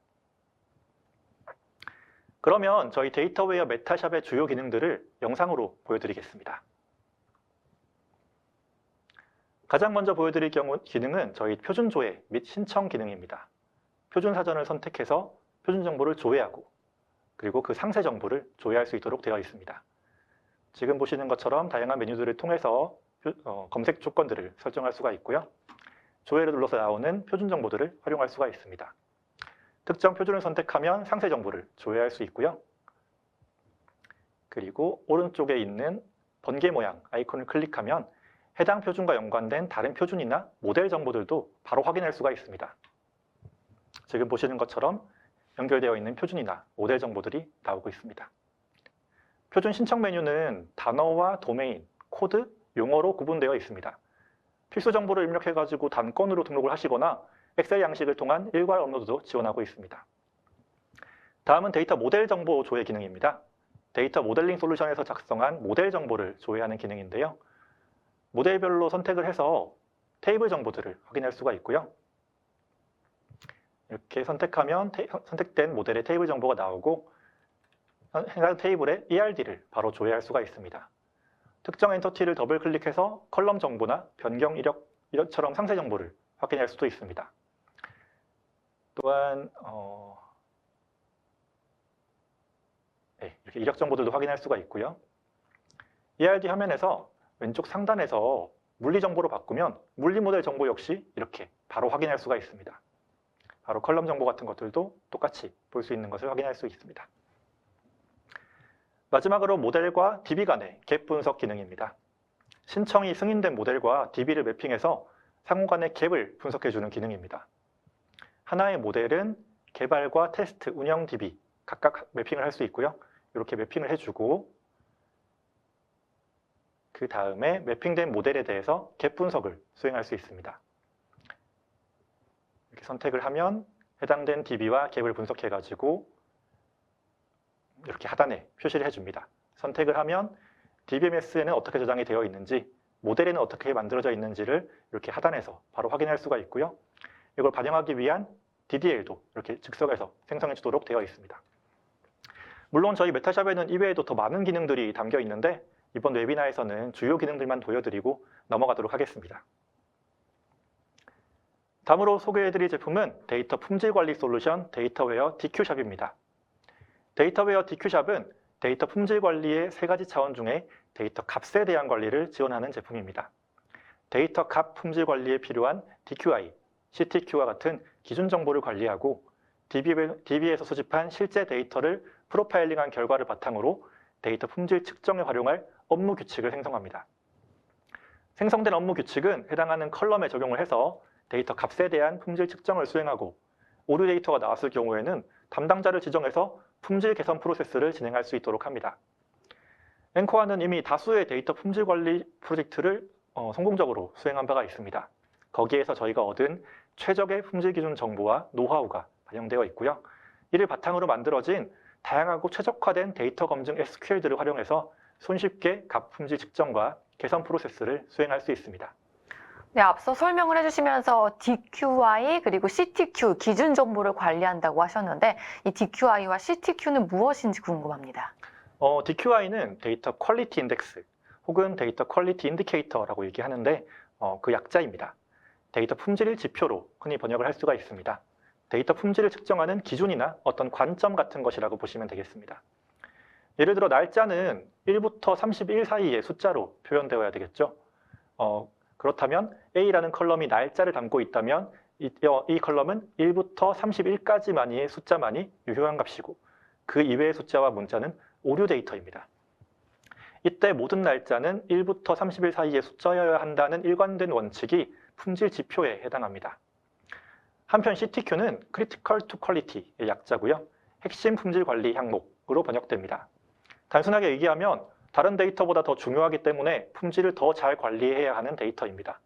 그러면 저희 데이터웨어 메타샵의 주요 기능들을 영상으로 보여드리겠습니다. 가장 먼저 보여드릴 기능은 저희 표준 조회 및 신청 기능입니다. 표준 사전을 선택해서 표준 정보를 조회하고 그리고 그 상세 정보를 조회할 수 있도록 되어 있습니다. 지금 보시는 것처럼 다양한 메뉴들을 통해서 검색 조건들을 설정할 수가 있고요. 조회를 눌러서 나오는 표준 정보들을 활용할 수가 있습니다. 특정 표준을 선택하면 상세 정보를 조회할 수 있고요. 그리고 오른쪽에 있는 번개 모양 아이콘을 클릭하면 해당 표준과 연관된 다른 표준이나 모델 정보들도 바로 확인할 수가 있습니다. 지금 보시는 것처럼 연결되어 있는 표준이나 모델 정보들이 나오고 있습니다. 표준 신청 메뉴는 단어와 도메인, 코드, 용어로 구분되어 있습니다. 필수 정보를 입력해가지고 단건으로 등록을 하시거나 엑셀 양식을 통한 일괄 업로드도 지원하고 있습니다. 다음은 데이터 모델 정보 조회 기능입니다. 데이터 모델링 솔루션에서 작성한 모델 정보를 조회하는 기능인데요. 모델별로 선택을 해서 테이블 정보들을 확인할 수가 있고요. 이렇게 선택하면 선택된 모델의 테이블 정보가 나오고 해당 테이블의 ERD를 바로 조회할 수가 있습니다. 특정 엔터티를 더블 클릭해서 컬럼 정보나 변경 이력처럼 상세 정보를 확인할 수도 있습니다. 또한 이렇게 이력 정보들도 확인할 수가 있고요. ERD 화면에서 왼쪽 상단에서 물리 정보로 바꾸면 물리 모델 정보 역시 이렇게 바로 확인할 수가 있습니다. 바로 컬럼 정보 같은 것들도 똑같이 볼 수 있는 것을 확인할 수 있습니다. 마지막으로 모델과 DB 간의 갭 분석 기능입니다. 신청이 승인된 모델과 DB를 매핑해서 상호 간의 갭을 분석해주는 기능입니다. 하나의 모델은 개발과 테스트, 운영 DB 각각 매핑을 할 수 있고요. 이렇게 매핑을 해주고 그 다음에 매핑된 모델에 대해서 갭 분석을 수행할 수 있습니다. 이렇게 선택을 하면 해당된 DB와 갭을 분석해가지고 이렇게 하단에 표시를 해줍니다. 선택을 하면 DBMS에는 어떻게 저장이 되어 있는지, 모델에는 어떻게 만들어져 있는지를 이렇게 하단에서 바로 확인할 수가 있고요. 이걸 반영하기 위한 DDL도 이렇게 즉석에서 생성해 주도록 되어 있습니다. 물론 저희 메타샵에는 이외에도 더 많은 기능들이 담겨 있는데 이번 웨비나에서는 주요 기능들만 보여드리고 넘어가도록 하겠습니다. 다음으로 소개해드릴 제품은 데이터 품질 관리 솔루션 데이터웨어 DQ샵입니다. 데이터웨어 DQ샵은 데이터 품질 관리의 세 가지 차원 중에 데이터 값에 대한 관리를 지원하는 제품입니다. 데이터 값 품질 관리에 필요한 DQI, CTQ와 같은 기준 정보를 관리하고 DB에서 수집한 실제 데이터를 프로파일링한 결과를 바탕으로 데이터 품질 측정에 활용할 업무 규칙을 생성합니다. 생성된 업무 규칙은 해당하는 컬럼에 적용을 해서 데이터 값에 대한 품질 측정을 수행하고 오류 데이터가 나왔을 경우에는 담당자를 지정해서 품질 개선 프로세스를 진행할 수 있도록 합니다. 앵커와는 이미 다수의 데이터 품질 관리 프로젝트를 성공적으로 수행한 바가 있습니다. 거기에서 저희가 얻은 최적의 품질 기준 정보와 노하우가 반영되어 있고요. 이를 바탕으로 만들어진 다양하고 최적화된 데이터 검증 SQL들을 활용해서 손쉽게 값 품질 측정과 개선 프로세스를 수행할 수 있습니다. 네, 앞서 설명을 해주시면서 DQI 그리고 CTQ 기준 정보를 관리한다고 하셨는데 이 DQI와 CTQ는 무엇인지 궁금합니다. DQI는 데이터 퀄리티 인덱스 혹은 데이터 퀄리티 인디케이터라고 얘기하는데 그 약자입니다. 데이터 품질 지표로 흔히 번역을 할 수가 있습니다. 데이터 품질을 측정하는 기준이나 어떤 관점 같은 것이라고 보시면 되겠습니다. 예를 들어 날짜는 1부터 31 사이의 숫자로 표현되어야 되겠죠. 그렇다면 A라는 컬럼이 날짜를 담고 있다면 이 컬럼은 1부터 31까지만의 숫자만이 유효한 값이고 그 이외의 숫자와 문자는 오류 데이터입니다. 이때 모든 날짜는 1부터 31 사이의 숫자여야 한다는 일관된 원칙이 품질 지표에 해당합니다. 한편 CTQ는 Critical to Quality의 약자고요. 핵심 품질 관리 항목으로 번역됩니다. 단순하게 얘기하면 다른 데이터보다 더 중요하기 때문에 품질을 더 잘 관리해야 하는 데이터입니다.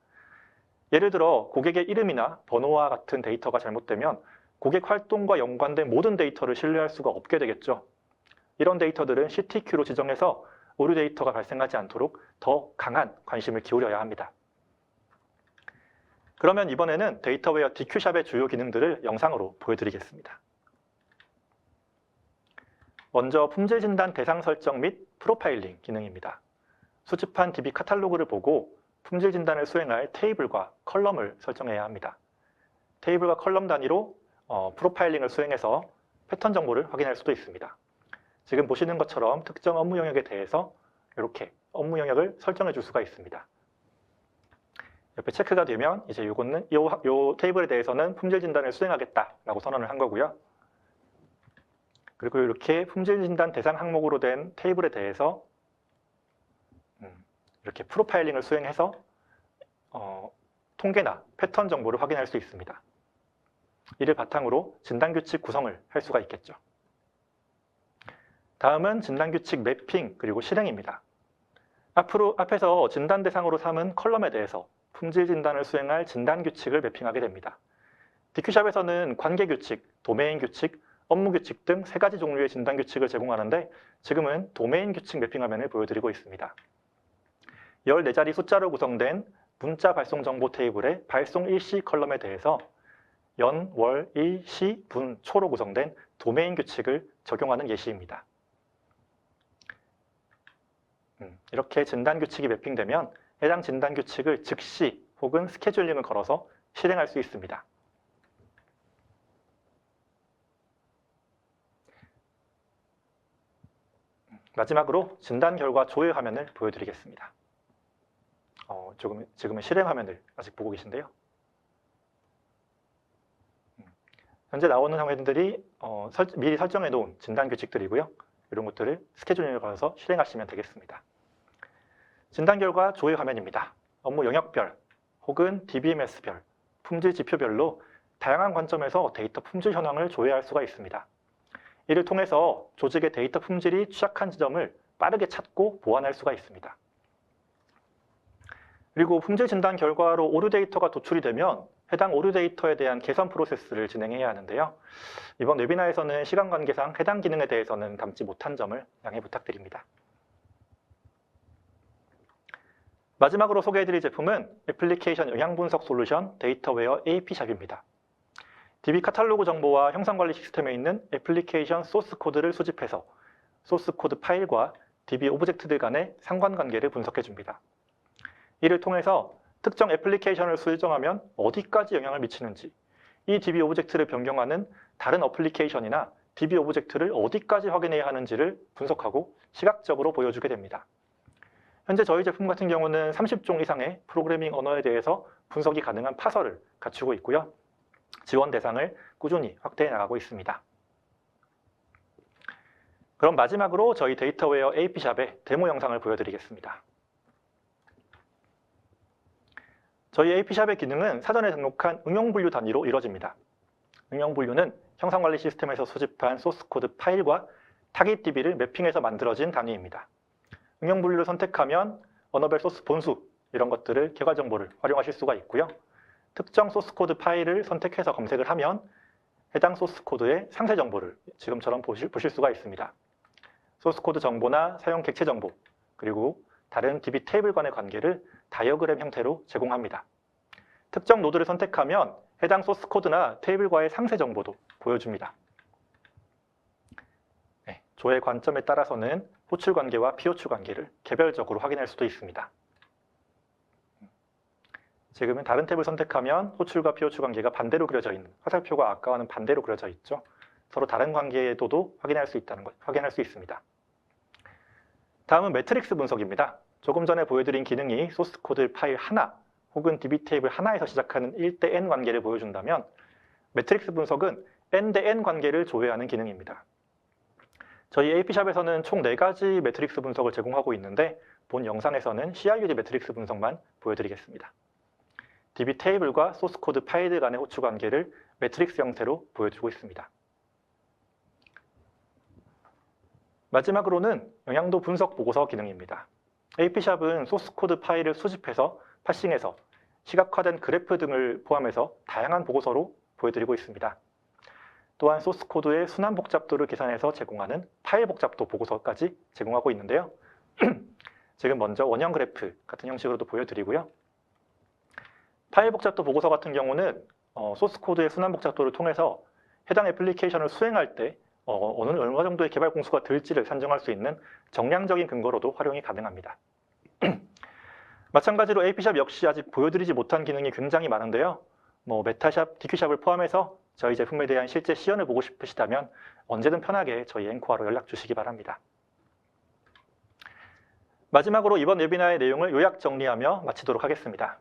예를 들어 고객의 이름이나 번호와 같은 데이터가 잘못되면 고객 활동과 연관된 모든 데이터를 신뢰할 수가 없게 되겠죠. 이런 데이터들은 CTQ로 지정해서 오류 데이터가 발생하지 않도록 더 강한 관심을 기울여야 합니다. 그러면 이번에는 데이터웨어 DQ샵의 주요 기능들을 영상으로 보여드리겠습니다. 먼저 품질 진단 대상 설정 및 프로파일링 기능입니다. 수집한 DB 카탈로그를 보고 품질 진단을 수행할 테이블과 컬럼을 설정해야 합니다. 테이블과 컬럼 단위로 프로파일링을 수행해서 패턴 정보를 확인할 수도 있습니다. 지금 보시는 것처럼 특정 업무 영역에 대해서 이렇게 업무 영역을 설정해 줄 수가 있습니다. 옆에 체크가 되면 이제 이거는 이 테이블에 대해서는 품질 진단을 수행하겠다라고 선언을 한 거고요. 그리고 이렇게 품질 진단 대상 항목으로 된 테이블에 대해서 이렇게 프로파일링을 수행해서 통계나 패턴 정보를 확인할 수 있습니다. 이를 바탕으로 진단규칙 구성을 할 수가 있겠죠. 다음은 진단규칙 매핑 그리고 실행입니다. 앞에서 진단 대상으로 삼은 컬럼에 대해서 품질 진단을 수행할 진단규칙을 매핑하게 됩니다. DQ샵에서는 관계규칙, 도메인규칙, 업무규칙 등 3가지 종류의 진단규칙을 제공하는데 지금은 도메인규칙 매핑 화면을 보여드리고 있습니다. 14자리 숫자로 구성된 문자 발송 정보 테이블의 발송 일시 컬럼에 대해서 연, 월, 일, 시, 분, 초로 구성된 도메인 규칙을 적용하는 예시입니다. 이렇게 진단 규칙이 매핑되면 해당 진단 규칙을 즉시 혹은 스케줄링을 걸어서 실행할 수 있습니다. 마지막으로 진단 결과 조회 화면을 보여드리겠습니다. 지금은 실행 화면을 아직 보고 계신데요. 현재 나오는 화면들이 미리 설정해 놓은 진단 규칙들이고요. 이런 것들을 스케줄링을 걸어서 실행하시면 되겠습니다. 진단 결과 조회 화면입니다. 업무 영역별 혹은 DBMS별, 품질 지표별로 다양한 관점에서 데이터 품질 현황을 조회할 수가 있습니다. 이를 통해서 조직의 데이터 품질이 취약한 지점을 빠르게 찾고 보완할 수가 있습니다. 그리고 품질 진단 결과로 오류 데이터가 도출이 되면 해당 오류 데이터에 대한 개선 프로세스를 진행해야 하는데요. 이번 웨비나에서는 시간 관계상 해당 기능에 대해서는 담지 못한 점을 양해 부탁드립니다. 마지막으로 소개해드릴 제품은 애플리케이션 영향분석 솔루션 데이터웨어 AP샵입니다. DB 카탈로그 정보와 형상관리 시스템에 있는 애플리케이션 소스 코드를 수집해서 소스 코드 파일과 DB 오브젝트들 간의 상관관계를 분석해줍니다. 이를 통해서 특정 애플리케이션을 수정하면 어디까지 영향을 미치는지, 이 DB 오브젝트를 변경하는 다른 어플리케이션이나 DB 오브젝트를 어디까지 확인해야 하는지를 분석하고 시각적으로 보여주게 됩니다. 현재 저희 제품 같은 경우는 30종 이상의 프로그래밍 언어에 대해서 분석이 가능한 파설을 갖추고 있고요. 지원 대상을 꾸준히 확대해 나가고 있습니다. 그럼 마지막으로 저희 데이터웨어 AP샵의 데모 영상을 보여드리겠습니다. 저희 AP샵의 기능은 사전에 등록한 응용분류 단위로 이루어집니다. 응용분류는 형상관리 시스템에서 수집한 소스코드 파일과 타깃 DB를 매핑해서 만들어진 단위입니다. 응용분류를 선택하면 언어별 소스 본수 이런 것들을 결과 정보를 활용하실 수가 있고요. 특정 소스코드 파일을 선택해서 검색을 하면 해당 소스코드의 상세 정보를 지금처럼 보실 수가 있습니다. 소스코드 정보나 사용 객체 정보, 그리고 다른 DB 테이블 간의 관계를 다이어그램 형태로 제공합니다. 특정 노드를 선택하면 해당 소스코드나 테이블과의 상세 정보도 보여줍니다. 조회 관점에 따라서는 호출 관계와 피호출 관계를 개별적으로 확인할 수도 있습니다. 지금은 다른 탭을 선택하면 호출과 피호출 관계가 반대로 그려져 있는, 화살표가 아까와는 반대로 그려져 있죠. 서로 다른 관계도도 확인할 수 있습니다. 다음은 매트릭스 분석입니다. 조금 전에 보여드린 기능이 소스 코드 파일 하나 혹은 DB 테이블 하나에서 시작하는 1대 n 관계를 보여준다면 매트릭스 분석은 n 대 n 관계를 조회하는 기능입니다. 저희 AP샵에서는 총 4가지 매트릭스 분석을 제공하고 있는데 본 영상에서는 CRUD 매트릭스 분석만 보여드리겠습니다. DB 테이블과 소스 코드 파일 간의 호출 관계를 매트릭스 형태로 보여주고 있습니다. 마지막으로는 영향도 분석 보고서 기능입니다. AP샵은 소스 코드 파일을 수집해서 파싱해서 시각화된 그래프 등을 포함해서 다양한 보고서로 보여드리고 있습니다. 또한 소스 코드의 순환 복잡도를 계산해서 제공하는 파일 복잡도 보고서까지 제공하고 있는데요. 지금 먼저 원형 그래프 같은 형식으로도 보여드리고요. 파일 복잡도 보고서 같은 경우는 소스 코드의 순환 복잡도를 통해서 해당 애플리케이션을 수행할 때 얼마 정도의 개발 공수가 들지를 산정할 수 있는 정량적인 근거로도 활용이 가능합니다. 마찬가지로 AP샵 역시 아직 보여드리지 못한 기능이 굉장히 많은데요. 메타샵, DQ샵을 포함해서 저희 제품에 대한 실제 시연을 보고 싶으시다면 언제든 편하게 저희 앵코아로 연락 주시기 바랍니다. 마지막으로 이번 웨비나의 내용을 요약 정리하며 마치도록 하겠습니다.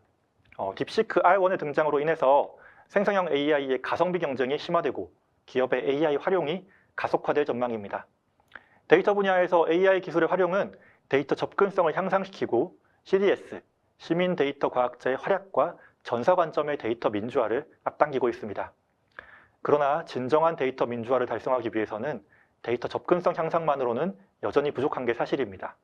딥시크 R1의 등장으로 인해서 생성형 AI의 가성비 경쟁이 심화되고 기업의 AI 활용이 가속화될 전망입니다. 데이터 분야에서 AI 기술의 활용은 데이터 접근성을 향상시키고 CDS, 시민 데이터 과학자의 활약과 전사 관점의 데이터 민주화를 앞당기고 있습니다. 그러나 진정한 데이터 민주화를 달성하기 위해서는 데이터 접근성 향상만으로는 여전히 부족한 게 사실입니다.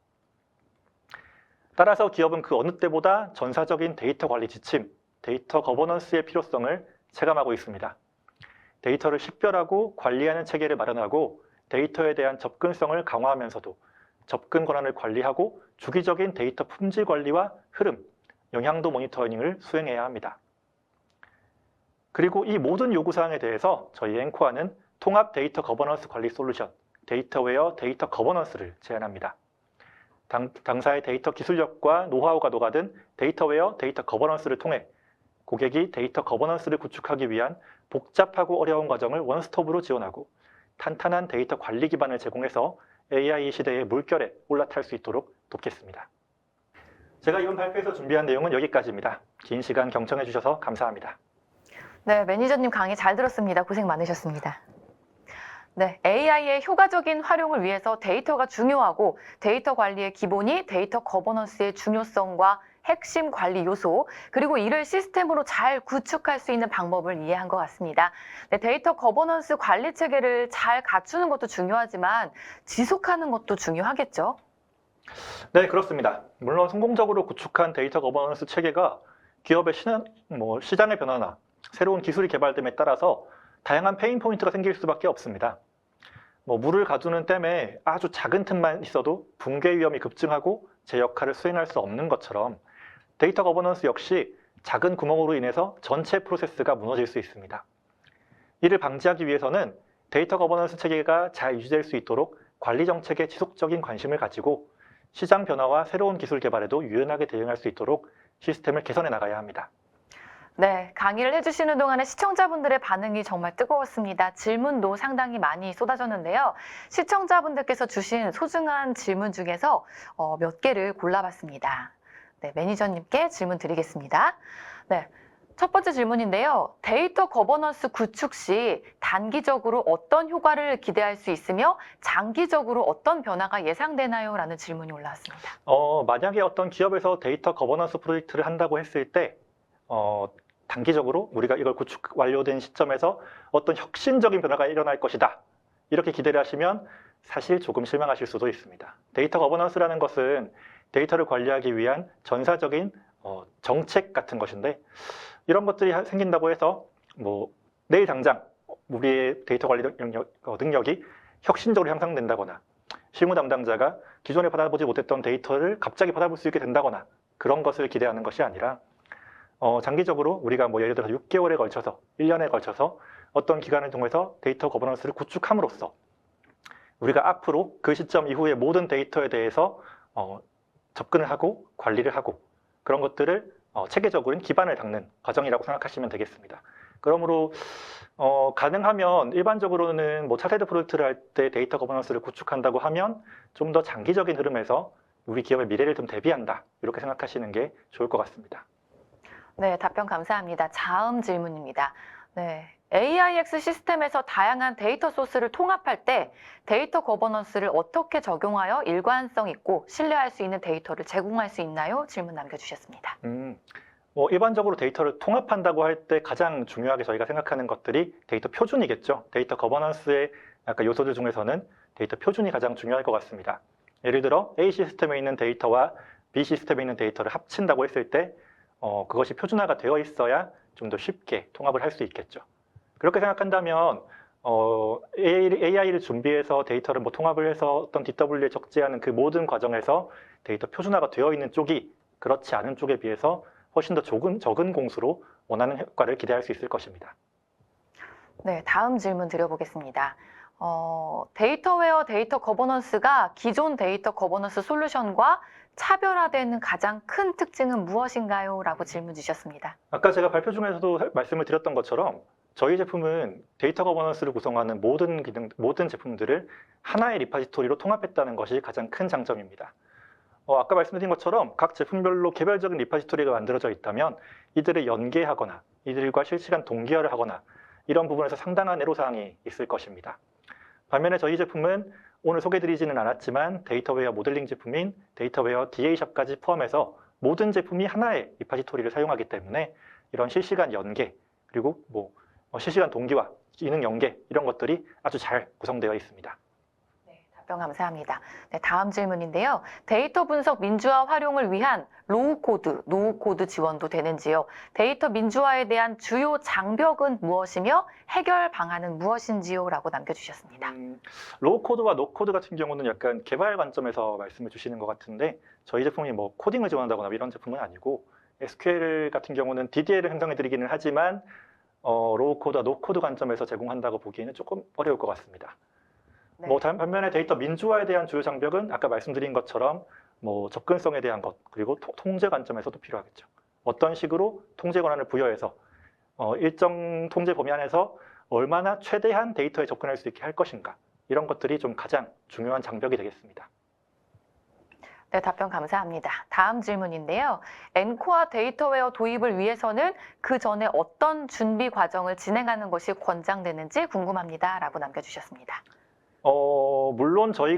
따라서 기업은 그 어느 때보다 전사적인 데이터 관리 지침, 데이터 거버넌스의 필요성을 체감하고 있습니다. 데이터를 식별하고 관리하는 체계를 마련하고 데이터에 대한 접근성을 강화하면서도 접근 권한을 관리하고 주기적인 데이터 품질 관리와 흐름, 영향도 모니터링을 수행해야 합니다. 그리고 이 모든 요구사항에 대해서 저희 앵코아는 통합 데이터 거버넌스 관리 솔루션, 데이터웨어 데이터 거버넌스를 제안합니다. 당사의 데이터 기술력과 노하우가 녹아든 데이터웨어 데이터 거버넌스를 통해 고객이 데이터 거버넌스를 구축하기 위한 복잡하고 어려운 과정을 원스톱으로 지원하고 탄탄한 데이터 관리 기반을 제공해서 AI 시대의 물결에 올라탈 수 있도록 돕겠습니다. 제가 이번 발표에서 준비한 내용은 여기까지입니다. 긴 시간 경청해 주셔서 감사합니다. 네, 매니저님 강의 잘 들었습니다. 고생 많으셨습니다. 네, AI의 효과적인 활용을 위해서 데이터가 중요하고 데이터 관리의 기본이 데이터 거버넌스의 중요성과 핵심 관리 요소, 그리고 이를 시스템으로 잘 구축할 수 있는 방법을 이해한 것 같습니다. 네, 데이터 거버넌스 관리 체계를 잘 갖추는 것도 중요하지만 지속하는 것도 중요하겠죠? 네, 그렇습니다. 물론 성공적으로 구축한 데이터 거버넌스 체계가 기업의 시장의 변화나 새로운 기술이 개발됨에 따라서 다양한 페인 포인트가 생길 수밖에 없습니다. 물을 가두는 댐에 아주 작은 틈만 있어도 붕괴 위험이 급증하고 제 역할을 수행할 수 없는 것처럼 데이터 거버넌스 역시 작은 구멍으로 인해서 전체 프로세스가 무너질 수 있습니다. 이를 방지하기 위해서는 데이터 거버넌스 체계가 잘 유지될 수 있도록 관리 정책에 지속적인 관심을 가지고 시장 변화와 새로운 기술 개발에도 유연하게 대응할 수 있도록 시스템을 개선해 나가야 합니다. 네, 강의를 해주시는 동안에 시청자분들의 반응이 정말 뜨거웠습니다. 질문도 상당히 많이 쏟아졌는데요. 시청자분들께서 주신 소중한 질문 중에서 몇 개를 골라봤습니다. 네, 매니저님께 질문 드리겠습니다. 네, 첫 번째 질문인데요. 데이터 거버넌스 구축 시 단기적으로 어떤 효과를 기대할 수 있으며 장기적으로 어떤 변화가 예상되나요? 라는 질문이 올라왔습니다. 만약에 어떤 기업에서 데이터 거버넌스 프로젝트를 한다고 했을 때 단기적으로 우리가 이걸 구축 완료된 시점에서 어떤 혁신적인 변화가 일어날 것이다. 이렇게 기대를 하시면 사실 조금 실망하실 수도 있습니다. 데이터 거버넌스라는 것은 데이터를 관리하기 위한 전사적인 정책 같은 것인데 이런 것들이 생긴다고 해서 내일 당장 우리의 데이터 관리 능력이 혁신적으로 향상된다거나 실무 담당자가 기존에 받아보지 못했던 데이터를 갑자기 받아볼 수 있게 된다거나 그런 것을 기대하는 것이 아니라 장기적으로 우리가 예를 들어서 6개월에 걸쳐서 1년에 걸쳐서 어떤 기간을 통해서 데이터 거버넌스를 구축함으로써 우리가 앞으로 그 시점 이후의 모든 데이터에 대해서 접근을 하고 관리를 하고 그런 것들을 체계적으로는 기반을 닦는 과정이라고 생각하시면 되겠습니다. 그러므로 가능하면 일반적으로는 뭐 차세대 프로젝트를 할 때 데이터 거버넌스를 구축한다고 하면 좀 더 장기적인 흐름에서 우리 기업의 미래를 좀 대비한다, 이렇게 생각하시는 게 좋을 것 같습니다. 네, 답변 감사합니다. 다음 질문입니다. 네, AIX 시스템에서 다양한 데이터 소스를 통합할 때 데이터 거버넌스를 어떻게 적용하여 일관성 있고 신뢰할 수 있는 데이터를 제공할 수 있나요? 질문 남겨주셨습니다. 뭐 일반적으로 데이터를 통합한다고 할 때 가장 중요하게 저희가 생각하는 것들이 데이터 표준이겠죠. 데이터 거버넌스의 약간 요소들 중에서는 데이터 표준이 가장 중요할 것 같습니다. 예를 들어 A 시스템에 있는 데이터와 B 시스템에 있는 데이터를 합친다고 했을 때 그것이 표준화가 되어 있어야 좀 더 쉽게 통합을 할 수 있겠죠. 그렇게 생각한다면 AI를 준비해서 데이터를 뭐 통합을 해서 어떤 DW에 적재하는 그 모든 과정에서 데이터 표준화가 되어 있는 쪽이 그렇지 않은 쪽에 비해서 훨씬 더 적은 공수로 원하는 효과를 기대할 수 있을 것입니다. 네, 다음 질문 드려보겠습니다. 데이터웨어 데이터 거버넌스가 기존 데이터 거버넌스 솔루션과 차별화되는 가장 큰 특징은 무엇인가요? 라고 질문 주셨습니다. 아까 제가 발표 중에서도 말씀을 드렸던 것처럼 저희 제품은 데이터 거버넌스를 구성하는 모든 제품들을 하나의 리파지토리로 통합했다는 것이 가장 큰 장점입니다. 아까 말씀드린 것처럼 각 제품별로 개별적인 리파지토리가 만들어져 있다면 이들을 연계하거나 이들과 실시간 동기화를 하거나 이런 부분에서 상당한 애로사항이 있을 것입니다. 반면에 저희 제품은 오늘 소개드리지는 않았지만 데이터웨어 모델링 제품인 데이터웨어 DA샵까지 포함해서 모든 제품이 하나의 리파지토리를 사용하기 때문에 이런 실시간 연계 그리고 뭐 실시간 동기화, 기능 연계 이런 것들이 아주 잘 구성되어 있습니다. 답변 감사합니다. 네, 다음 질문인데요. 데이터 분석 민주화 활용을 위한 노후코드 지원도 되는지요? 데이터 민주화에 대한 주요 장벽은 무엇이며 해결 방안은 무엇인지요? 라고 남겨주셨습니다. 로우코드와 노코드 같은 경우는 약간 개발 관점에서 말씀을 주시는 것 같은데 저희 제품이 뭐 코딩을 지원한다거나 이런 제품은 아니고 SQL 같은 경우는 DDL을 생성해 드리기는 하지만 로우코드와 노코드 관점에서 제공한다고 보기에는 조금 어려울 것 같습니다. 네. 뭐 반면에 데이터 민주화에 대한 주요 장벽은 아까 말씀드린 것처럼 뭐 접근성에 대한 것 그리고 통제 관점에서도 필요하겠죠. 어떤 식으로 통제 권한을 부여해서 일정 통제 범위 안에서 얼마나 최대한 데이터에 접근할 수 있게 할 것인가 이런 것들이 좀 가장 중요한 장벽이 되겠습니다. 네, 답변 감사합니다. 다음 질문인데요. 엔코아 데이터웨어 도입을 위해서는 그 전에 어떤 준비 과정을 진행하는 것이 권장되는지 궁금합니다. 라고 남겨주셨습니다. 물론 저희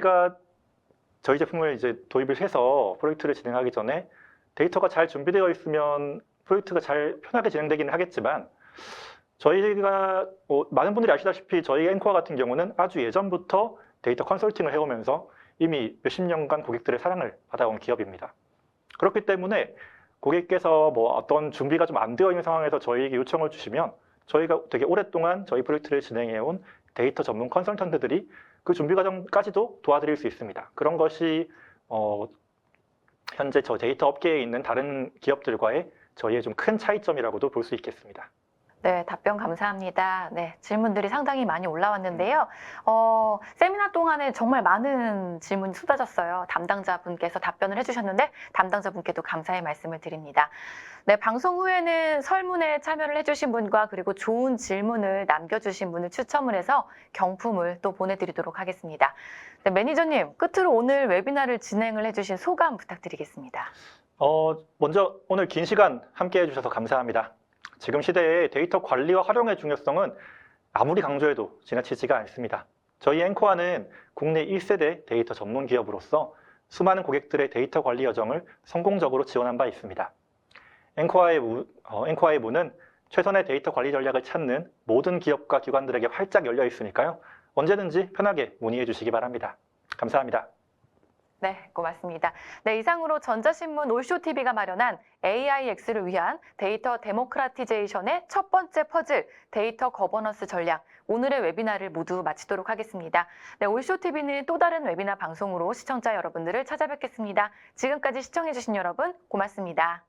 제품을 이제 도입을 해서 프로젝트를 진행하기 전에 데이터가 잘 준비되어 있으면 프로젝트가 잘 편하게 진행되기는 하겠지만 저희가 많은 분들이 아시다시피 저희 엔코아 같은 경우는 아주 예전부터 데이터 컨설팅을 해오면서 이미 몇십 년간 고객들의 사랑을 받아온 기업입니다. 그렇기 때문에 고객께서 뭐 어떤 준비가 좀 안 되어 있는 상황에서 저희에게 요청을 주시면 저희가 되게 오랫동안 저희 프로젝트를 진행해온 데이터 전문 컨설턴트들이 그 준비 과정까지도 도와드릴 수 있습니다. 그런 것이 현재 저 데이터 업계에 있는 다른 기업들과의 저희의 좀 큰 차이점이라고도 볼 수 있겠습니다. 네, 답변 감사합니다. 네, 질문들이 상당히 많이 올라왔는데요. 세미나 동안에 정말 많은 질문이 쏟아졌어요. 담당자분께서 답변을 해주셨는데 담당자분께도 감사의 말씀을 드립니다. 네, 방송 후에는 설문에 참여를 해주신 분과 그리고 좋은 질문을 남겨주신 분을 추첨을 해서 경품을 또 보내드리도록 하겠습니다. 네, 매니저님, 끝으로 오늘 웨비나를 진행을 해주신 소감 부탁드리겠습니다. 먼저 오늘 긴 시간 함께 해주셔서 감사합니다. 지금 시대의 데이터 관리와 활용의 중요성은 아무리 강조해도 지나치지가 않습니다. 저희 엔코아는 국내 1세대 데이터 전문 기업으로서 수많은 고객들의 데이터 관리 여정을 성공적으로 지원한 바 있습니다. 엔코아의 문은 최선의 데이터 관리 전략을 찾는 모든 기업과 기관들에게 활짝 열려 있으니까요. 언제든지 편하게 문의해 주시기 바랍니다. 감사합니다. 네, 고맙습니다. 네, 이상으로 전자신문 올쇼TV가 마련한 AIX를 위한 데이터 데모크라티제이션의 첫 번째 퍼즐, 데이터 거버넌스 전략, 오늘의 웨비나를 모두 마치도록 하겠습니다. 네, 올쇼TV는 또 다른 웨비나 방송으로 시청자 여러분들을 찾아뵙겠습니다. 지금까지 시청해주신 여러분 고맙습니다.